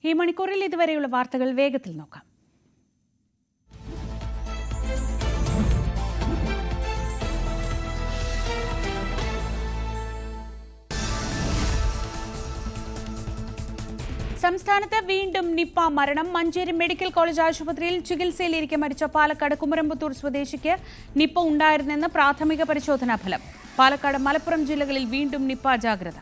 ഈ മണിക്കൂറിൽ ഇതുവരെയുള്ള വാർത്തകൾ വേഗത്തിൽ നോക്കാം. സംസ്ഥാനത്ത് വീണ്ടും നിപ്പ മരണം. മഞ്ചേരി മെഡിക്കൽ കോളേജ് ആശുപത്രിയിൽ ചികിത്സയിലിരിക്കെ മരിച്ച പാലക്കാട് കുമരമ്പത്തൂർ സ്വദേശിക്ക് നിപ്പ ഉണ്ടായിരുന്നെന്ന് പ്രാഥമിക പരിശോധനാ ഫലം. പാലക്കാട്, മലപ്പുറം ജില്ലകളിൽ വീണ്ടും നിപ്പ ജാഗ്രത.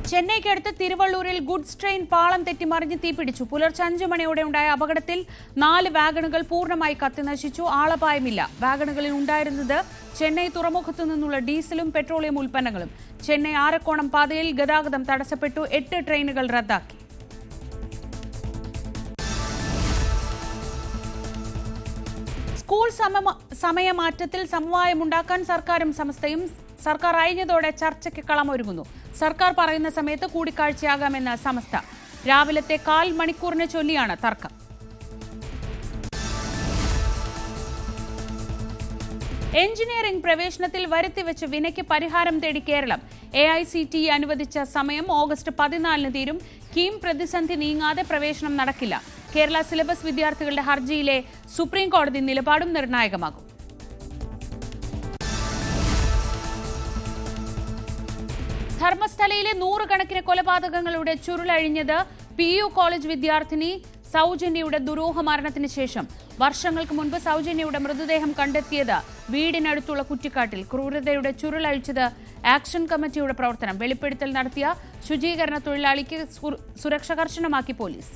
ചെന്നൈക്കടുത്ത് തിരുവള്ളൂരിൽ ഗുഡ്സ് ട്രെയിൻ പാളം തെറ്റി മറിഞ്ഞ് തീപിടിച്ചു. പുലർച്ചെ 5 മണിയോടെ ഉണ്ടായ അപകടത്തിൽ 4 വാഗണുകൾ പൂർണ്ണമായി കത്തിനശിച്ചു. ആളപായമില്ല. വാഗണുകളിൽ ഉണ്ടായിരുന്നത് ചെന്നൈ തുറമുഖത്തു നിന്നുള്ള ഡീസലും പെട്രോളിയം ഉൽപ്പന്നങ്ങളും. ചെന്നൈ ആരക്കോണം പാതയിൽ ഗതാഗതം തടസ്സപ്പെട്ടു. 8 ട്രെയിനുകൾ റദ്ദാക്കി. സ്കൂൾ സമയമാറ്റത്തിൽ സമവായമുണ്ടാക്കാൻ സർക്കാരും സമസ്തയും. സർക്കാർ അയഞ്ഞതോടെ ചർച്ചയ്ക്ക് കളമൊരുങ്ങുന്നു. സർക്കാർ പറയുന്ന സമയത്ത് കൂടിക്കാഴ്ചയാകാമെന്ന സമസ്ത. രാവിലത്തെ 1/4 മണിക്കൂറിന് ചൊല്ലിയാണ് തർക്കം. എഞ്ചിനീയറിംഗ് പ്രവേശനത്തിൽ വരുത്തിവെച്ച വിനയ്ക്ക് പരിഹാരം തേടി കേരളം. AICTE അനുവദിച്ച സമയം ഓഗസ്റ്റ് 14 തീരും. കീം പ്രതിസന്ധി നീങ്ങാതെ പ്രവേശനം നടക്കില്ല. കേരള സിലബസ് വിദ്യാർത്ഥികളുടെ ഹർജിയിലെ സുപ്രീം കോടതി നിലപാടും നിർണായകമാകും. ധർമ്മസ്ഥലയിലെ 100 കണക്കിന് കൊലപാതകങ്ങളുടെ ചുരുളഴിഞ്ഞത് PU കോളേജ് വിദ്യാർത്ഥിനി സൗജന്യയുടെ ദുരൂഹ മരണത്തിന് ശേഷം. വർഷങ്ങൾക്ക് മുൻപ് സൗജന്യയുടെ മൃതദേഹം കണ്ടെത്തിയത് വീടിനടുത്തുള്ള കുറ്റിക്കാട്ടിൽ. ക്രൂരതയുടെ ചുരുളഴിച്ചത് ആക്ഷൻ കമ്മിറ്റിയുടെ പ്രവർത്തനം. വെളിപ്പെടുത്തൽ നടത്തിയ ശുചീകരണ തൊഴിലാളിക്ക് സുരക്ഷ കർശനമാക്കി പോലീസ്.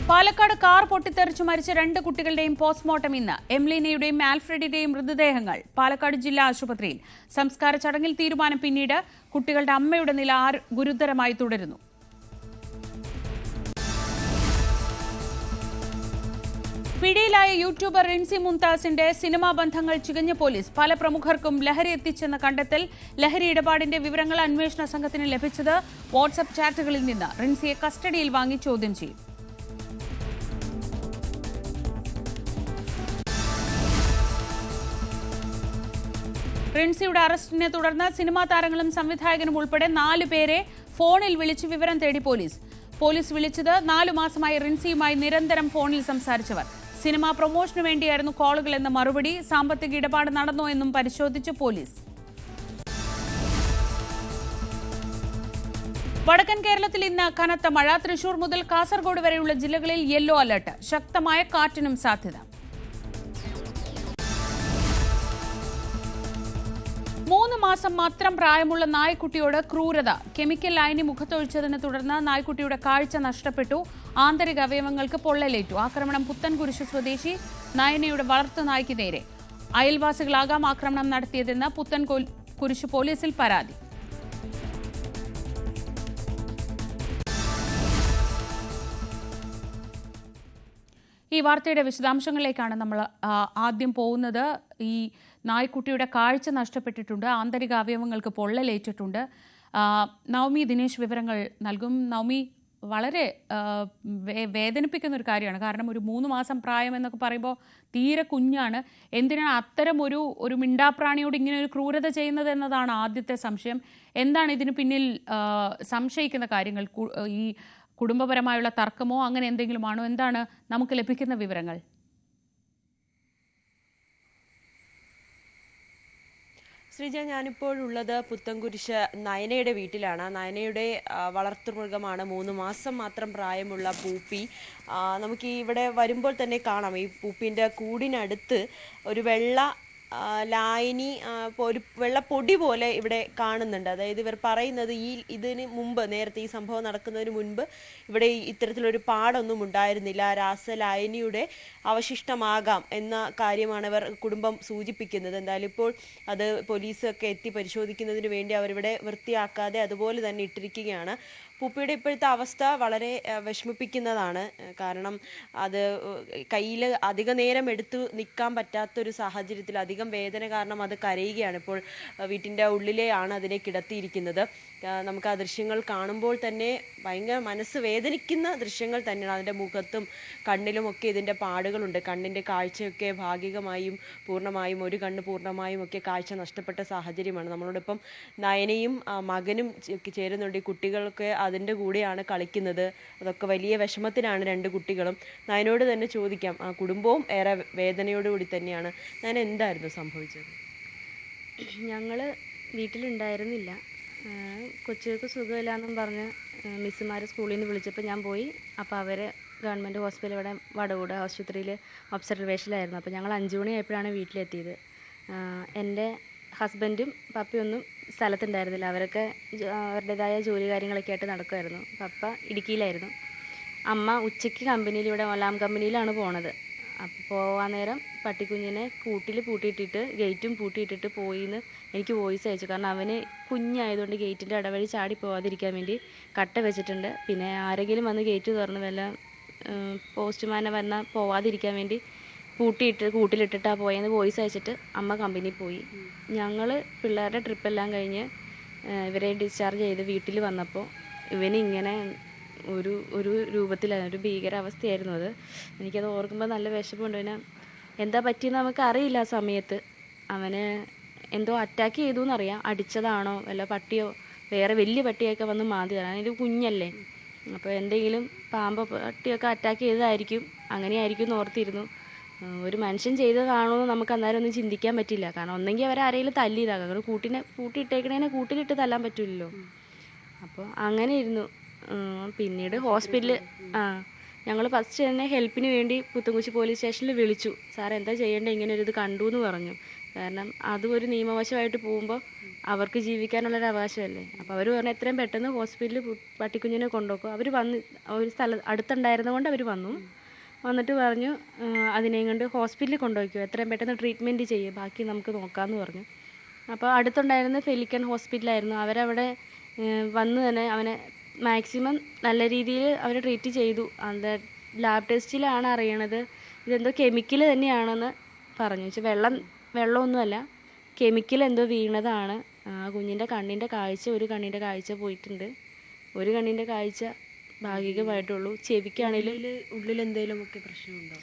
പാലക്കാട് കാർ പൊട്ടിത്തെറിച്ചു മരിച്ച 2 കുട്ടികളുടെയും പോസ്റ്റ്മോർട്ടം ഇന്ന്. എംലീനയുടെയും ആൽഫ്രഡിന്റെയും മൃതദേഹങ്ങൾ പാലക്കാട് ജില്ലാ ആശുപത്രിയിൽ. സംസ്കാര ചടങ്ങിൽ തീരുമാനം പിന്നീട്. കുട്ടികളുടെ അമ്മയുടെ നില ഗുരുതരമായി തുടരുന്നു. പിടിയിലായ യൂട്യൂബർ റിൻസി മുംതാസിന്റെ സിനിമാ ബന്ധങ്ങൾ ചികഞ്ഞ പോലീസ്. പല പ്രമുഖർക്കും ലഹരി എത്തിച്ചെന്ന കണ്ടെത്തൽ. ലഹരി ഇടപാടിന്റെ വിവരങ്ങൾ അന്വേഷണ സംഘത്തിന് ലഭിച്ചത് വാട്സ്ആപ്പ് ചാറ്റുകളിൽ നിന്ന്. റിൻസിയെ കസ്റ്റഡിയിൽ വാങ്ങി ചോദ്യം ചെയ്യും. റിൻസിയുടെ അറസ്റ്റിനെ തുടർന്ന് സിനിമാ താരങ്ങളും സംവിധായകനും ഉൾപ്പെടെ 4 പേരെ ഫോണിൽ വിളിച്ച് വിവരം തേടി പോലീസ്. പോലീസ് വിളിച്ചത് 4 മാസമായി റിൻസിയുമായി നിരന്തരം ഫോണിൽ സംസാരിച്ചവർ. സിനിമാ പ്രൊമോഷനു വേണ്ടിയായിരുന്നു കോളുകൾ എന്ന മറുപടി. സാമ്പത്തിക ഇടപാട് നടന്നോ എന്നും പരിശോധിച്ച് പോലീസ്. വടക്കൻ കേരളത്തിൽ ഇന്ന് കനത്ത മഴ. തൃശൂർ മുതൽ കാസർഗോഡ് വരെയുള്ള ജില്ലകളിൽ യെല്ലോ അലർട്ട്. ശക്തമായ കാറ്റിനും സാധ്യത. 3 മാസം മാത്രം പ്രായമുള്ള നായ്ക്കുട്ടിയോട് ക്രൂരത. കെമിക്കൽ ലായനി മുഖത്തൊഴിച്ചതിനെ തുടർന്ന് നായ്ക്കുട്ടിയുടെ കാഴ്ച നഷ്ടപ്പെട്ടു. ആന്തരിക അവയവങ്ങൾക്ക് പൊള്ളലേറ്റു. ആക്രമണം പുത്തൻകുരിശ് സ്വദേശി നയനയുടെ വളർത്തുനായ്ക്ക് നേരെ. അയൽവാസികളാകാം ആക്രമണം നടത്തിയതെന്ന് പുത്തൻകുരിശ് പോലീസിൽ പരാതി. ഈ വാർത്തയുടെ വിശദാംശങ്ങളിലേക്കാണ് നമ്മൾ ആദ്യം പോകുന്നത്. ഈ നായ്ക്കുട്ടിയുടെ കാഴ്ച നഷ്ടപ്പെട്ടിട്ടുണ്ട്. ആന്തരിക അവയവങ്ങൾക്ക് പൊള്ളലേറ്റിട്ടുണ്ട്. നവമി ദിനേശ് വിവരങ്ങൾ നൽകും. നവമി, വളരെ വേദനിപ്പിക്കുന്ന ഒരു കാര്യമാണ്. കാരണം ഒരു 3 മാസം പ്രായം എന്നൊക്കെ പറയുമ്പോൾ തീരെ കുഞ്ഞാണ്. എന്തിനാണ് അത്തരം ഒരു മിണ്ടാപ്രാണിയോട് ഇങ്ങനെ ഒരു ക്രൂരത ചെയ്യുന്നത് എന്നതാണ് ആദ്യത്തെ സംശയം. എന്താണ് ഇതിന് പിന്നിൽ സംശയിക്കുന്ന കാര്യങ്ങൾ? ഈ കുടുംബപരമായുള്ള തർക്കമോ അങ്ങനെ എന്തെങ്കിലും ആണോ? എന്താണ് നമുക്ക് ലഭിക്കുന്ന വിവരങ്ങൾ? ശ്രീജ, ഞാനിപ്പോഴുള്ളത് പുത്തൻകുരിശ് നയനയുടെ വീട്ടിലാണ്. നയനയുടെ വളർത്തുമൃഗമാണ് 3 മാസം മാത്രം പ്രായമുള്ള പൂപ്പി. നമുക്ക് ഇവിടെ വരുമ്പോൾ തന്നെ കാണാം, ഈ പൂപ്പിൻ്റെ കൂടിനടുത്ത് ഒരു വെള്ള ലായനി, ഒരു വെള്ളപ്പൊടി പോലെ ഇവിടെ കാണുന്നുണ്ട്. അതായത് ഇവർ പറയുന്നത് ഇതിന് മുമ്പ്, നേരത്തെ ഈ സംഭവം നടക്കുന്നതിന് മുൻപ് ഇവിടെ ഇത്തരത്തിലൊരു പാടൊന്നും ഉണ്ടായിരുന്നില്ല. രാസലായനിയുടെ അവശിഷ്ടമാകാം എന്ന കാര്യമാണ് ഇവർ കുടുംബം സൂചിപ്പിക്കുന്നത്. എന്തായാലും ഇപ്പോൾ അത് പോലീസൊക്കെ എത്തി പരിശോധിക്കുന്നതിന് വേണ്ടി അവരിവിടെ വൃത്തിയാക്കാതെ അതുപോലെ തന്നെ ഇട്ടിരിക്കുകയാണ്. പൂപ്പിയുടെ ഇപ്പോഴത്തെ അവസ്ഥ വളരെ വിഷമിപ്പിക്കുന്നതാണ്. കാരണം അത് കയ്യിൽ അധിക നേരം എടുത്തു നിൽക്കാൻ പറ്റാത്തൊരു സാഹചര്യത്തിൽ അധികം വേദന കാരണം അത് കരയുകയാണ്. ഇപ്പോൾ വീട്ടിൻ്റെ ഉള്ളിലെയാണ് അതിനെ കിടത്തിയിരിക്കുന്നത്. നമുക്ക് ആ ദൃശ്യങ്ങൾ കാണുമ്പോൾ തന്നെ ഭയങ്കര മനസ്സ് വേദനിക്കുന്ന ദൃശ്യങ്ങൾ തന്നെയാണ്. അതിൻ്റെ മുഖത്തും കണ്ണിലുമൊക്കെ ഇതിൻ്റെ പാടുകളുണ്ട്. കണ്ണിൻ്റെ കാഴ്ചയൊക്കെ ഭാഗികമായും പൂർണ്ണമായും, ഒരു കണ്ണ് പൂർണ്ണമായും ഒക്കെ കാഴ്ച നഷ്ടപ്പെട്ട സാഹചര്യമാണ്. നമ്മളോടൊപ്പം നയനയും മകനും ചേരുന്നുണ്ട്. ഈ കുട്ടികളൊക്കെ അതിൻ്റെ കൂടെയാണ് കളിക്കുന്നത്. അതൊക്കെ വലിയ വിഷമത്തിലാണ് രണ്ട് കുട്ടികളും. നയനോട് തന്നെ ചോദിക്കാം, ആ കുടുംബവും ഏറെ വേദനയോടുകൂടി തന്നെയാണ്. നയന, എന്തായിരുന്നു സംഭവിച്ചത്? ഞങ്ങൾ വീട്ടിലുണ്ടായിരുന്നില്ല. കൊച്ചുകൾക്ക് സുഖമില്ലാന്നും പറഞ്ഞ് മിസ്സുമാർ സ്കൂളിൽ നിന്ന് വിളിച്ചപ്പോൾ ഞാൻ പോയി. അപ്പോൾ അവർ ഗവൺമെൻറ് ഹോസ്പിറ്റൽ ഇവിടെ വടകൂട് ആശുപത്രിയിൽ ഒബ്സർവേഷനിലായിരുന്നു. അപ്പോൾ ഞങ്ങൾ 5 മണിയായപ്പോഴാണ് വീട്ടിലെത്തിയത്. എൻ്റെ ഹസ്ബൻഡും പപ്പയൊന്നും സ്ഥലത്തുണ്ടായിരുന്നില്ല. അവരൊക്കെ അവരുടേതായ ജോലി കാര്യങ്ങളൊക്കെ ആയിട്ട് നടക്കുമായിരുന്നു. പപ്പ ഇടുക്കിയിലായിരുന്നു. അമ്മ ഉച്ചയ്ക്ക് കമ്പനിയിൽ, ഇവിടെ ഒലാം കമ്പനിയിലാണ് പോണത്. അപ്പോൾ പോകാൻ നേരം പട്ടിക്കുഞ്ഞിനെ കൂട്ടിൽ പൂട്ടിയിട്ടിട്ട് ഗേറ്റും പൂട്ടിയിട്ടിട്ട് പോയിന്ന് എനിക്ക് വോയിസ് അയച്ചു. കാരണം അവന് കുഞ്ഞായതുകൊണ്ട് ഗേറ്റിൻ്റെ ഇടവഴി ചാടി പോകാതിരിക്കാൻ വേണ്ടി കട്ട വെച്ചിട്ടുണ്ട്. പിന്നെ ആരെങ്കിലും വന്ന് ഗേറ്റ് തുറന്ന് വല്ല പോസ്റ്റ്മാനെ വന്നാൽ പോവാതിരിക്കാൻ വേണ്ടി കൂട്ടിലിട്ടിട്ടാണ് പോയെന്ന് വോയിസ് അയച്ചിട്ട് അമ്മ കമ്പനിയിൽ പോയി. ഞങ്ങൾ പിള്ളേരുടെ ട്രിപ്പെല്ലാം കഴിഞ്ഞ് ഇവരെ ഡിസ്ചാർജ് ചെയ്ത് വീട്ടിൽ വന്നപ്പോൾ ഇവന് ഇങ്ങനെ ഒരു രൂപത്തിലായിരുന്നു. ഒരു ഭീകരാവസ്ഥയായിരുന്നു അത്. എനിക്കത് ഓർക്കുമ്പോൾ നല്ല വിഷമമുണ്ട്. പിന്നെ എന്താ പറ്റിയെന്ന് നമുക്ക് അറിയില്ല. ആ സമയത്ത് അവന് എന്തോ അറ്റാക്ക് ചെയ്തു എന്നറിയാം. അടിച്ചതാണോ വല്ല പട്ടിയോ വേറെ വലിയ പട്ടിയൊക്കെ വന്ന് മാന്തിയതാണ്. ഇത് കുഞ്ഞല്ലേ, അപ്പോൾ എന്തെങ്കിലും പാമ്പോ പട്ടിയൊക്കെ അറ്റാക്ക് ചെയ്തതായിരിക്കും, അങ്ങനെയായിരിക്കും എന്ന് ഓർത്തിരുന്നു. ഒരു മനുഷ്യൻ ചെയ്തതാണോ എന്ന് നമുക്ക് അന്നേരം ഒന്നും ചിന്തിക്കാൻ പറ്റില്ല. കാരണം ഒന്നെങ്കിൽ അവരാരെങ്കിലും തല്ലിയതാകാം. കാരണം കൂട്ടിയിട്ടേക്കണേനെ കൂട്ടിലിട്ട് തല്ലാൻ പറ്റില്ലല്ലോ. അപ്പോൾ അങ്ങനെ ഇരുന്നു. പിന്നീട് ഹോസ്പിറ്റലിൽ ഞങ്ങൾ ഫസ്റ്റ് തന്നെ ഹെൽപ്പിന് വേണ്ടി പുത്തൻകുരിശ് പോലീസ് സ്റ്റേഷനിൽ വിളിച്ചു. സാർ എന്താ ചെയ്യേണ്ടത്, ഇങ്ങനെ ഒരു ഇത് കണ്ടു എന്ന് പറഞ്ഞു. കാരണം അതും ഒരു നിയമവശമായിട്ട് പോകുമ്പോൾ അവർക്ക് ജീവിക്കാനുള്ളൊരു അവകാശമല്ലേ. അപ്പോൾ അവർ പറഞ്ഞു എത്രയും പെട്ടെന്ന് ഹോസ്പിറ്റലിൽ പട്ടിക്കുഞ്ഞിനെ കൊണ്ടുപോകും. അവർ വന്ന് ഒരു അടുത്തുണ്ടായിരുന്നതുകൊണ്ട് അവർ വന്നിട്ട് പറഞ്ഞു അതിനെയും കൊണ്ട് ഹോസ്പിറ്റലിൽ കൊണ്ടുപോയിക്കോ, എത്രയും പെട്ടെന്ന് ട്രീറ്റ്മെൻറ്റ് ചെയ്യുക, ബാക്കി നമുക്ക് നോക്കാമെന്ന് പറഞ്ഞു. അപ്പോൾ അടുത്തുണ്ടായിരുന്ന ഫെലിക്കൻ ഹോസ്പിറ്റലായിരുന്നു. അവരവിടെ വന്ന് തന്നെ അവനെ മാക്സിമം നല്ല രീതിയിൽ അവർ ട്രീറ്റ് ചെയ്തു. അത് ലാബ് ടെസ്റ്റിലാണ് അറിയണത് ഇതെന്തോ കെമിക്കൽ തന്നെയാണെന്ന് പറഞ്ഞു. വെച്ചാൽ വെള്ളമൊന്നുമല്ല, കെമിക്കൽ എന്തോ വീണതാണ്. കുഞ്ഞിൻ്റെ കണ്ണിൻ്റെ കാഴ്ച, ഒരു കണ്ണിൻ്റെ കാഴ്ച പോയിട്ടുണ്ട്. ഒരു കണ്ണിൻ്റെ കാഴ്ച ഭാഗികമായിട്ടുള്ളൂ. ചെവിക്കാണെങ്കിലും ഉള്ളിൽ എന്തെങ്കിലുമൊക്കെ പ്രശ്നമുണ്ടോ?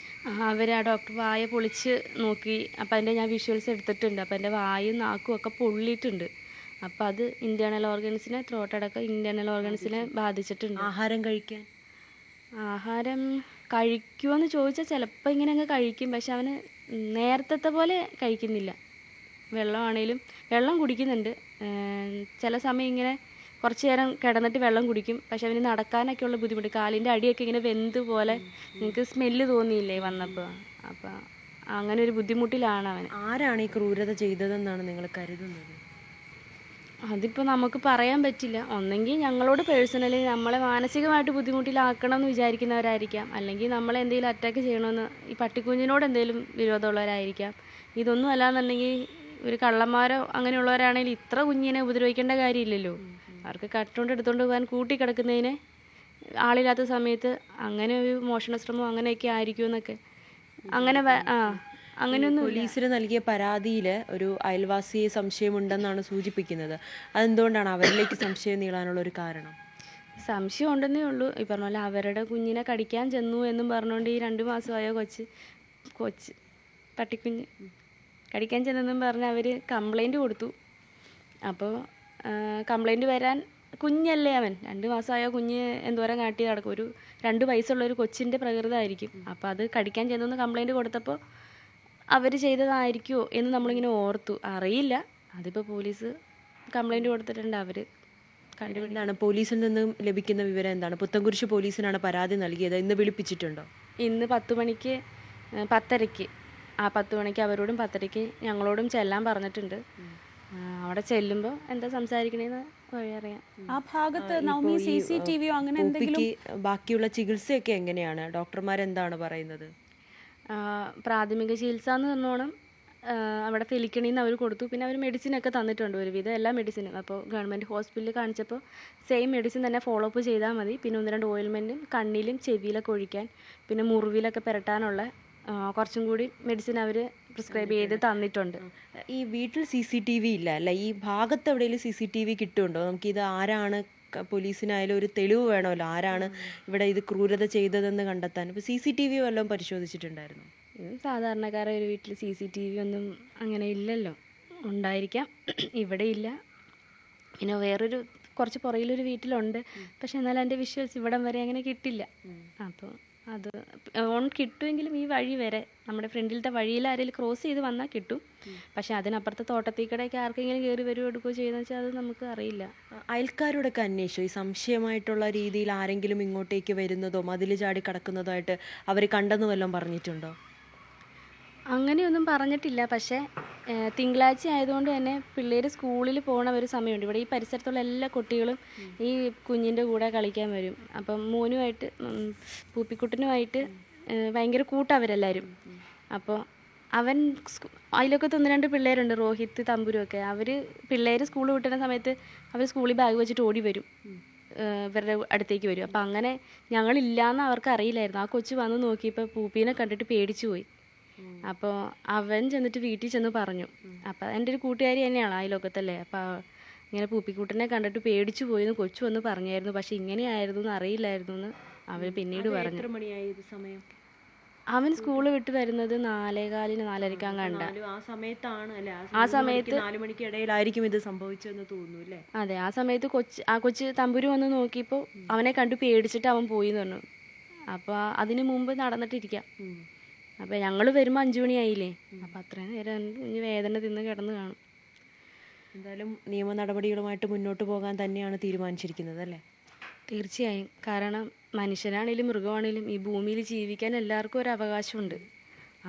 അവർ ആ ഡോക്ടർ വായ പൊളിച്ച് നോക്കി. അപ്പം അതിൻ്റെ ഞാൻ വിഷ്വൽസ് എടുത്തിട്ടുണ്ട്. അപ്പം എൻ്റെ വായും നാക്കും ഒക്കെ പൊള്ളിയിട്ടുണ്ട്. അപ്പം അത് ഇൻറ്റേർണൽ ഓർഗൻസിനെ, ത്രോട്ട് അടക്കം ഇൻറ്റേർണൽ ഓർഗൻസിനെ ബാധിച്ചിട്ടുണ്ട്. ആഹാരം കഴിക്കുമെന്ന് ചോദിച്ചാൽ ചിലപ്പോൾ ഇങ്ങനെ അങ്ങ് കഴിക്കും. പക്ഷെ അവന് നേരത്തെ പോലെ കഴിക്കുന്നില്ല. വെള്ളമാണേലും വെള്ളം കുടിക്കുന്നുണ്ട്. ചില സമയം ഇങ്ങനെ കുറച്ച് നേരം കിടന്നിട്ട് വെള്ളം കുടിക്കും. പക്ഷെ അവന് നടക്കാനൊക്കെ ഉള്ള ബുദ്ധിമുട്ട്, കാലിൻ്റെ അടിയൊക്കെ ഇങ്ങനെ വെന്ത് പോലെ നിങ്ങൾക്ക് സ്മെല്ല് തോന്നിയില്ലേ വന്നപ്പോൾ. അപ്പം അങ്ങനെ ഒരു ബുദ്ധിമുട്ടിലാണ് അവന്. ആരാണ് ഈ ക്രൂരത ചെയ്തതെന്നാണ് നിങ്ങൾ കരുതുന്നത്? അതിപ്പോൾ നമുക്ക് പറയാൻ പറ്റില്ല. ഒന്നെങ്കിൽ ഞങ്ങളോട് പേഴ്സണലി നമ്മളെ മാനസികമായിട്ട് ബുദ്ധിമുട്ടിലാക്കണം എന്ന് വിചാരിക്കുന്നവരായിരിക്കാം, അല്ലെങ്കിൽ നമ്മളെ എന്തെങ്കിലും അറ്റാക്ക് ചെയ്യണമെന്ന് ഈ പട്ടിക്കുഞ്ഞിനോട് എന്തെങ്കിലും വിരോധമുള്ളവരായിരിക്കാം. ഇതൊന്നും അല്ലാന്നുണ്ടെങ്കിൽ ഒരു കള്ളന്മാരോ അങ്ങനെയുള്ളവരാണെങ്കിൽ ഇത്ര കുഞ്ഞിനെ ഉപദ്രവിക്കേണ്ട കാര്യമില്ലല്ലോ. അവർക്ക് കട്ടുകൊണ്ട് എടുത്തുകൊണ്ട് പോകാൻ കൂട്ടിക്കിടക്കുന്നതിന് ആളില്ലാത്ത സമയത്ത് അങ്ങനെ ഒരു മോഷണശ്രമം അങ്ങനെയൊക്കെ ആയിരിക്കുമെന്നൊക്കെ അങ്ങനെയൊന്നും. പോലീസിന് നൽകിയ പരാതിയിൽ ഒരു അയൽവാസിയെ സംശയമുണ്ടെന്നാണ് സൂചിപ്പിക്കുന്നത്. അതെന്തുകൊണ്ടാണ് അവരിലേക്ക് സംശയം നീളാനുള്ള ഒരു കാരണം? സംശയം ഉണ്ടെന്നേ ഉള്ളൂ. ഈ പറഞ്ഞ പോലെ അവരുടെ കുഞ്ഞിനെ കടിക്കാൻ ചെന്നു എന്നും പറഞ്ഞുകൊണ്ട് ഈ 2 മാസമായ കൊച്ച് പട്ടിക്കുഞ്ഞ് കടിക്കാൻ ചെന്നെന്നും പറഞ്ഞ് അവർ കംപ്ലൈൻറ്റ് കൊടുത്തു. അപ്പോൾ കംപ്ലൈൻറ്റ് വരാൻ കുഞ്ഞല്ലേ അവൻ, 2 മാസമായ കുഞ്ഞ് എന്തോരം കാട്ടി നടക്കും. ഒരു 2 വയസ്സുള്ളൊരു കൊച്ചിൻ്റെ പ്രകൃതമായിരിക്കും. അപ്പോൾ അത് കടിക്കാൻ ചെന്നെന്ന് കംപ്ലൈൻറ്റ് കൊടുത്തപ്പോൾ അവർ ചെയ്തതായിരിക്കുമോ എന്ന് നമ്മളിങ്ങനെ ഓർത്തു. അറിയില്ല. അതിപ്പോൾ പോലീസ് കംപ്ലൈൻറ്റ് കൊടുത്തിട്ടുണ്ട്. അവർ എന്താണ് പോലീസിൽ നിന്നും ലഭിക്കുന്ന വിവരം എന്താണ്? പുത്തൻകുരിശ് പോലീസിനാണ് പരാതി നൽകിയത്. ഇന്ന് വിളിപ്പിച്ചിട്ടുണ്ടോ? ഇന്ന് 10 മണിക്ക് 10:30 10 മണിക്ക് അവരോടും 10:30 ഞങ്ങളോടും ചെല്ലാൻ പറഞ്ഞിട്ടുണ്ട്. അവിടെ ചെല്ലുമ്പോൾ എന്താ സംസാരിക്കണേന്ന് വഴി അറിയാം. ആ ഭാഗത്ത് നവമി CCTV അങ്ങനെ എന്തെങ്കിലും? ബാക്കിയുള്ള ചികിത്സയൊക്കെ എങ്ങനെയാണ്? ഡോക്ടർമാരെന്താണ് പറയുന്നത്? പ്രാഥമിക ചികിത്സ എന്ന് പറഞ്ഞോണം അവിടെ തെലിക്കണിയിൽ നിന്ന് അവർ കൊടുത്തു. പിന്നെ അവർ മെഡിസിനൊക്കെ തന്നിട്ടുണ്ട്, ഒരുവിധം എല്ലാ മെഡിസിനും. അപ്പോൾ ഗവൺമെൻറ് ഹോസ്പിറ്റലിൽ കാണിച്ചപ്പോൾ സെയിം മെഡിസിൻ തന്നെ ഫോളോ അപ്പ് ചെയ്താൽ മതി. പിന്നെ 1-2 ഓയിൽമെൻറ്റും കണ്ണിലും ചെവിയിലൊക്കെ ഒഴിക്കാൻ, പിന്നെ മുറിവിലൊക്കെ പുരട്ടാനുള്ള കുറച്ചും കൂടി മെഡിസിൻ അവർ പ്രിസ്ക്രൈബ് ചെയ്ത് തന്നിട്ടുണ്ട്. ഈ വീട്ടിൽ CCTV ഇല്ല അല്ല, ഈ ഭാഗത്ത് എവിടെയെങ്കിലും CCTV കിട്ടുന്നുണ്ടോ? നമുക്കിത് ആരാണ്, പോലീസിനായാലും ഒരു തെളിവ് വേണമല്ലോ, ആരാണ് ഇവിടെ ഇത് ക്രൂരത ചെയ്തതെന്ന് കണ്ടെത്താൻ. ഇപ്പോൾ CCTV വല്ലതും പരിശോധിച്ചിട്ടുണ്ടായിരുന്നു? സാധാരണക്കാരെ ഒരു വീട്ടിൽ CCTV ഒന്നും അങ്ങനെ ഇല്ലല്ലോ. ഉണ്ടായിരിക്കാം, ഇവിടെ ഇല്ല. പിന്നെ വേറൊരു കുറച്ച് പുറകിലൊരു വീട്ടിലുണ്ട്, പക്ഷെ എന്നാൽ എൻ്റെ വിഷ്വൽസ് ഇവിടം വരെ അങ്ങനെ കിട്ടില്ല. അപ്പോൾ അത് കിട്ടുമെങ്കിലും ഈ വഴി വരെ, നമ്മുടെ ഫ്രണ്ടിലത്തെ വഴിയിൽ ആരെങ്കിലും ക്രോസ് ചെയ്ത് വന്നാൽ കിട്ടും. പക്ഷെ അതിനപ്പുറത്തെ തോട്ടത്തിക്കടയൊക്കെ ആർക്കെങ്കിലും കയറി വരുമോ എടുക്കുകയോ ചെയ്തെന്ന് വെച്ചാൽ അത് നമുക്ക് അറിയില്ല. അയൽക്കാരോടൊക്കെ അന്വേഷിച്ചു, ഈ സംശയമായിട്ടുള്ള രീതിയിൽ ആരെങ്കിലും ഇങ്ങോട്ടേക്ക് വരുന്നതോ മതിൽ ചാടി കിടക്കുന്നതോ ആയിട്ട് അവർ കണ്ടെന്ന് വല്ലതും പറഞ്ഞിട്ടുണ്ടോ? അങ്ങനെയൊന്നും പറഞ്ഞിട്ടില്ല. പക്ഷേ തിങ്കളാഴ്ച ആയതുകൊണ്ട് തന്നെ പിള്ളേർ സ്കൂളിൽ പോകണ ഒരു സമയമുണ്ട്. ഇവിടെ ഈ പരിസരത്തുള്ള എല്ലാ കുട്ടികളും ഈ കുഞ്ഞിൻ്റെ കൂടെ കളിക്കാൻ വരും. അപ്പം മോനുമായിട്ട് പൂപ്പിക്കുട്ടനുമായിട്ട് ഭയങ്കര കൂട്ടവരെല്ലാവരും. അപ്പോൾ അവൻ അതിലൊക്കെ 1-2 പിള്ളേരുണ്ട്, രോഹിത്ത്, തമ്പുരും ഒക്കെ. പിള്ളേർ സ്കൂൾ വിട്ടുന്ന സമയത്ത് അവർ സ്കൂളിൽ ബാഗ് വെച്ചിട്ട് ഓടി വരും, ഇവരുടെ അടുത്തേക്ക് വരും. അപ്പം അങ്ങനെ ഞങ്ങളില്ലാന്ന് അവർക്ക് അറിയില്ലായിരുന്നു. ആ കൊച്ചു വന്ന് നോക്കിയപ്പോൾ പൂപ്പീനെ കണ്ടിട്ട് പേടിച്ചു പോയി. അപ്പോൾ അവൻ ചെന്നിട്ട് വീട്ടിൽ ചെന്ന് പറഞ്ഞു. അപ്പം എൻ്റെ ഒരു കൂട്ടുകാരി തന്നെയാണ് അയൽവക്കത്തല്ലേ. അപ്പോൾ ഇങ്ങനെ പൂപ്പിക്കൂട്ടനെ കണ്ടിട്ട് പേടിച്ചു പോയെന്ന് കൊച്ചു വന്ന് പറഞ്ഞായിരുന്നു. പക്ഷെ ഇങ്ങനെയായിരുന്നു എന്ന് അറിയില്ലായിരുന്നു എന്ന് അവൻ പിന്നീട് പറഞ്ഞു. എത്ര മണിയായി സമയം? അവൻ സ്കൂൾ വിട്ട് വരുന്നത് 4:15, 4:30 കണ്ട. ആ സമയത്താണ് അല്ലേ? ആ സമയത്ത് 4 മണിക്ക് ഇടയിലായിരിക്കും ഇത് സംഭവിച്ചതെന്ന് തോന്നുന്നു അല്ലേ? അതെ, ആ സമയത്ത് കൊച്ച് തമ്പുരു വന്ന് നോക്കിയപ്പോൾ അവനെ കണ്ടു പേടിച്ചിട്ട് അവൻ പോയി എന്ന് പറഞ്ഞു. അപ്പോൾ അതിന് മുമ്പ് നടന്നിട്ടിരിക്കാം. അപ്പോൾ ഞങ്ങൾ വരുമ്പോൾ 5 മണിയായില്ലേ. അപ്പോൾ അത്രയും നേരം കുഞ്ഞ് വേദന തിന്ന് കിടന്ന് കാണും. എന്തായാലും നിയമ നടപടികളുമായിട്ട് മുന്നോട്ട് പോകാൻ തന്നെയാണ് തീരുമാനിച്ചിരിക്കുന്നത് അല്ലേ? തീർച്ചയായും. കാരണം മനുഷ്യരാണേലും മൃഗമാണേലും ഈ ഭൂമിയിൽ ജീവിക്കാൻ എല്ലാവർക്കും ഒരു അവകാശമുണ്ട്.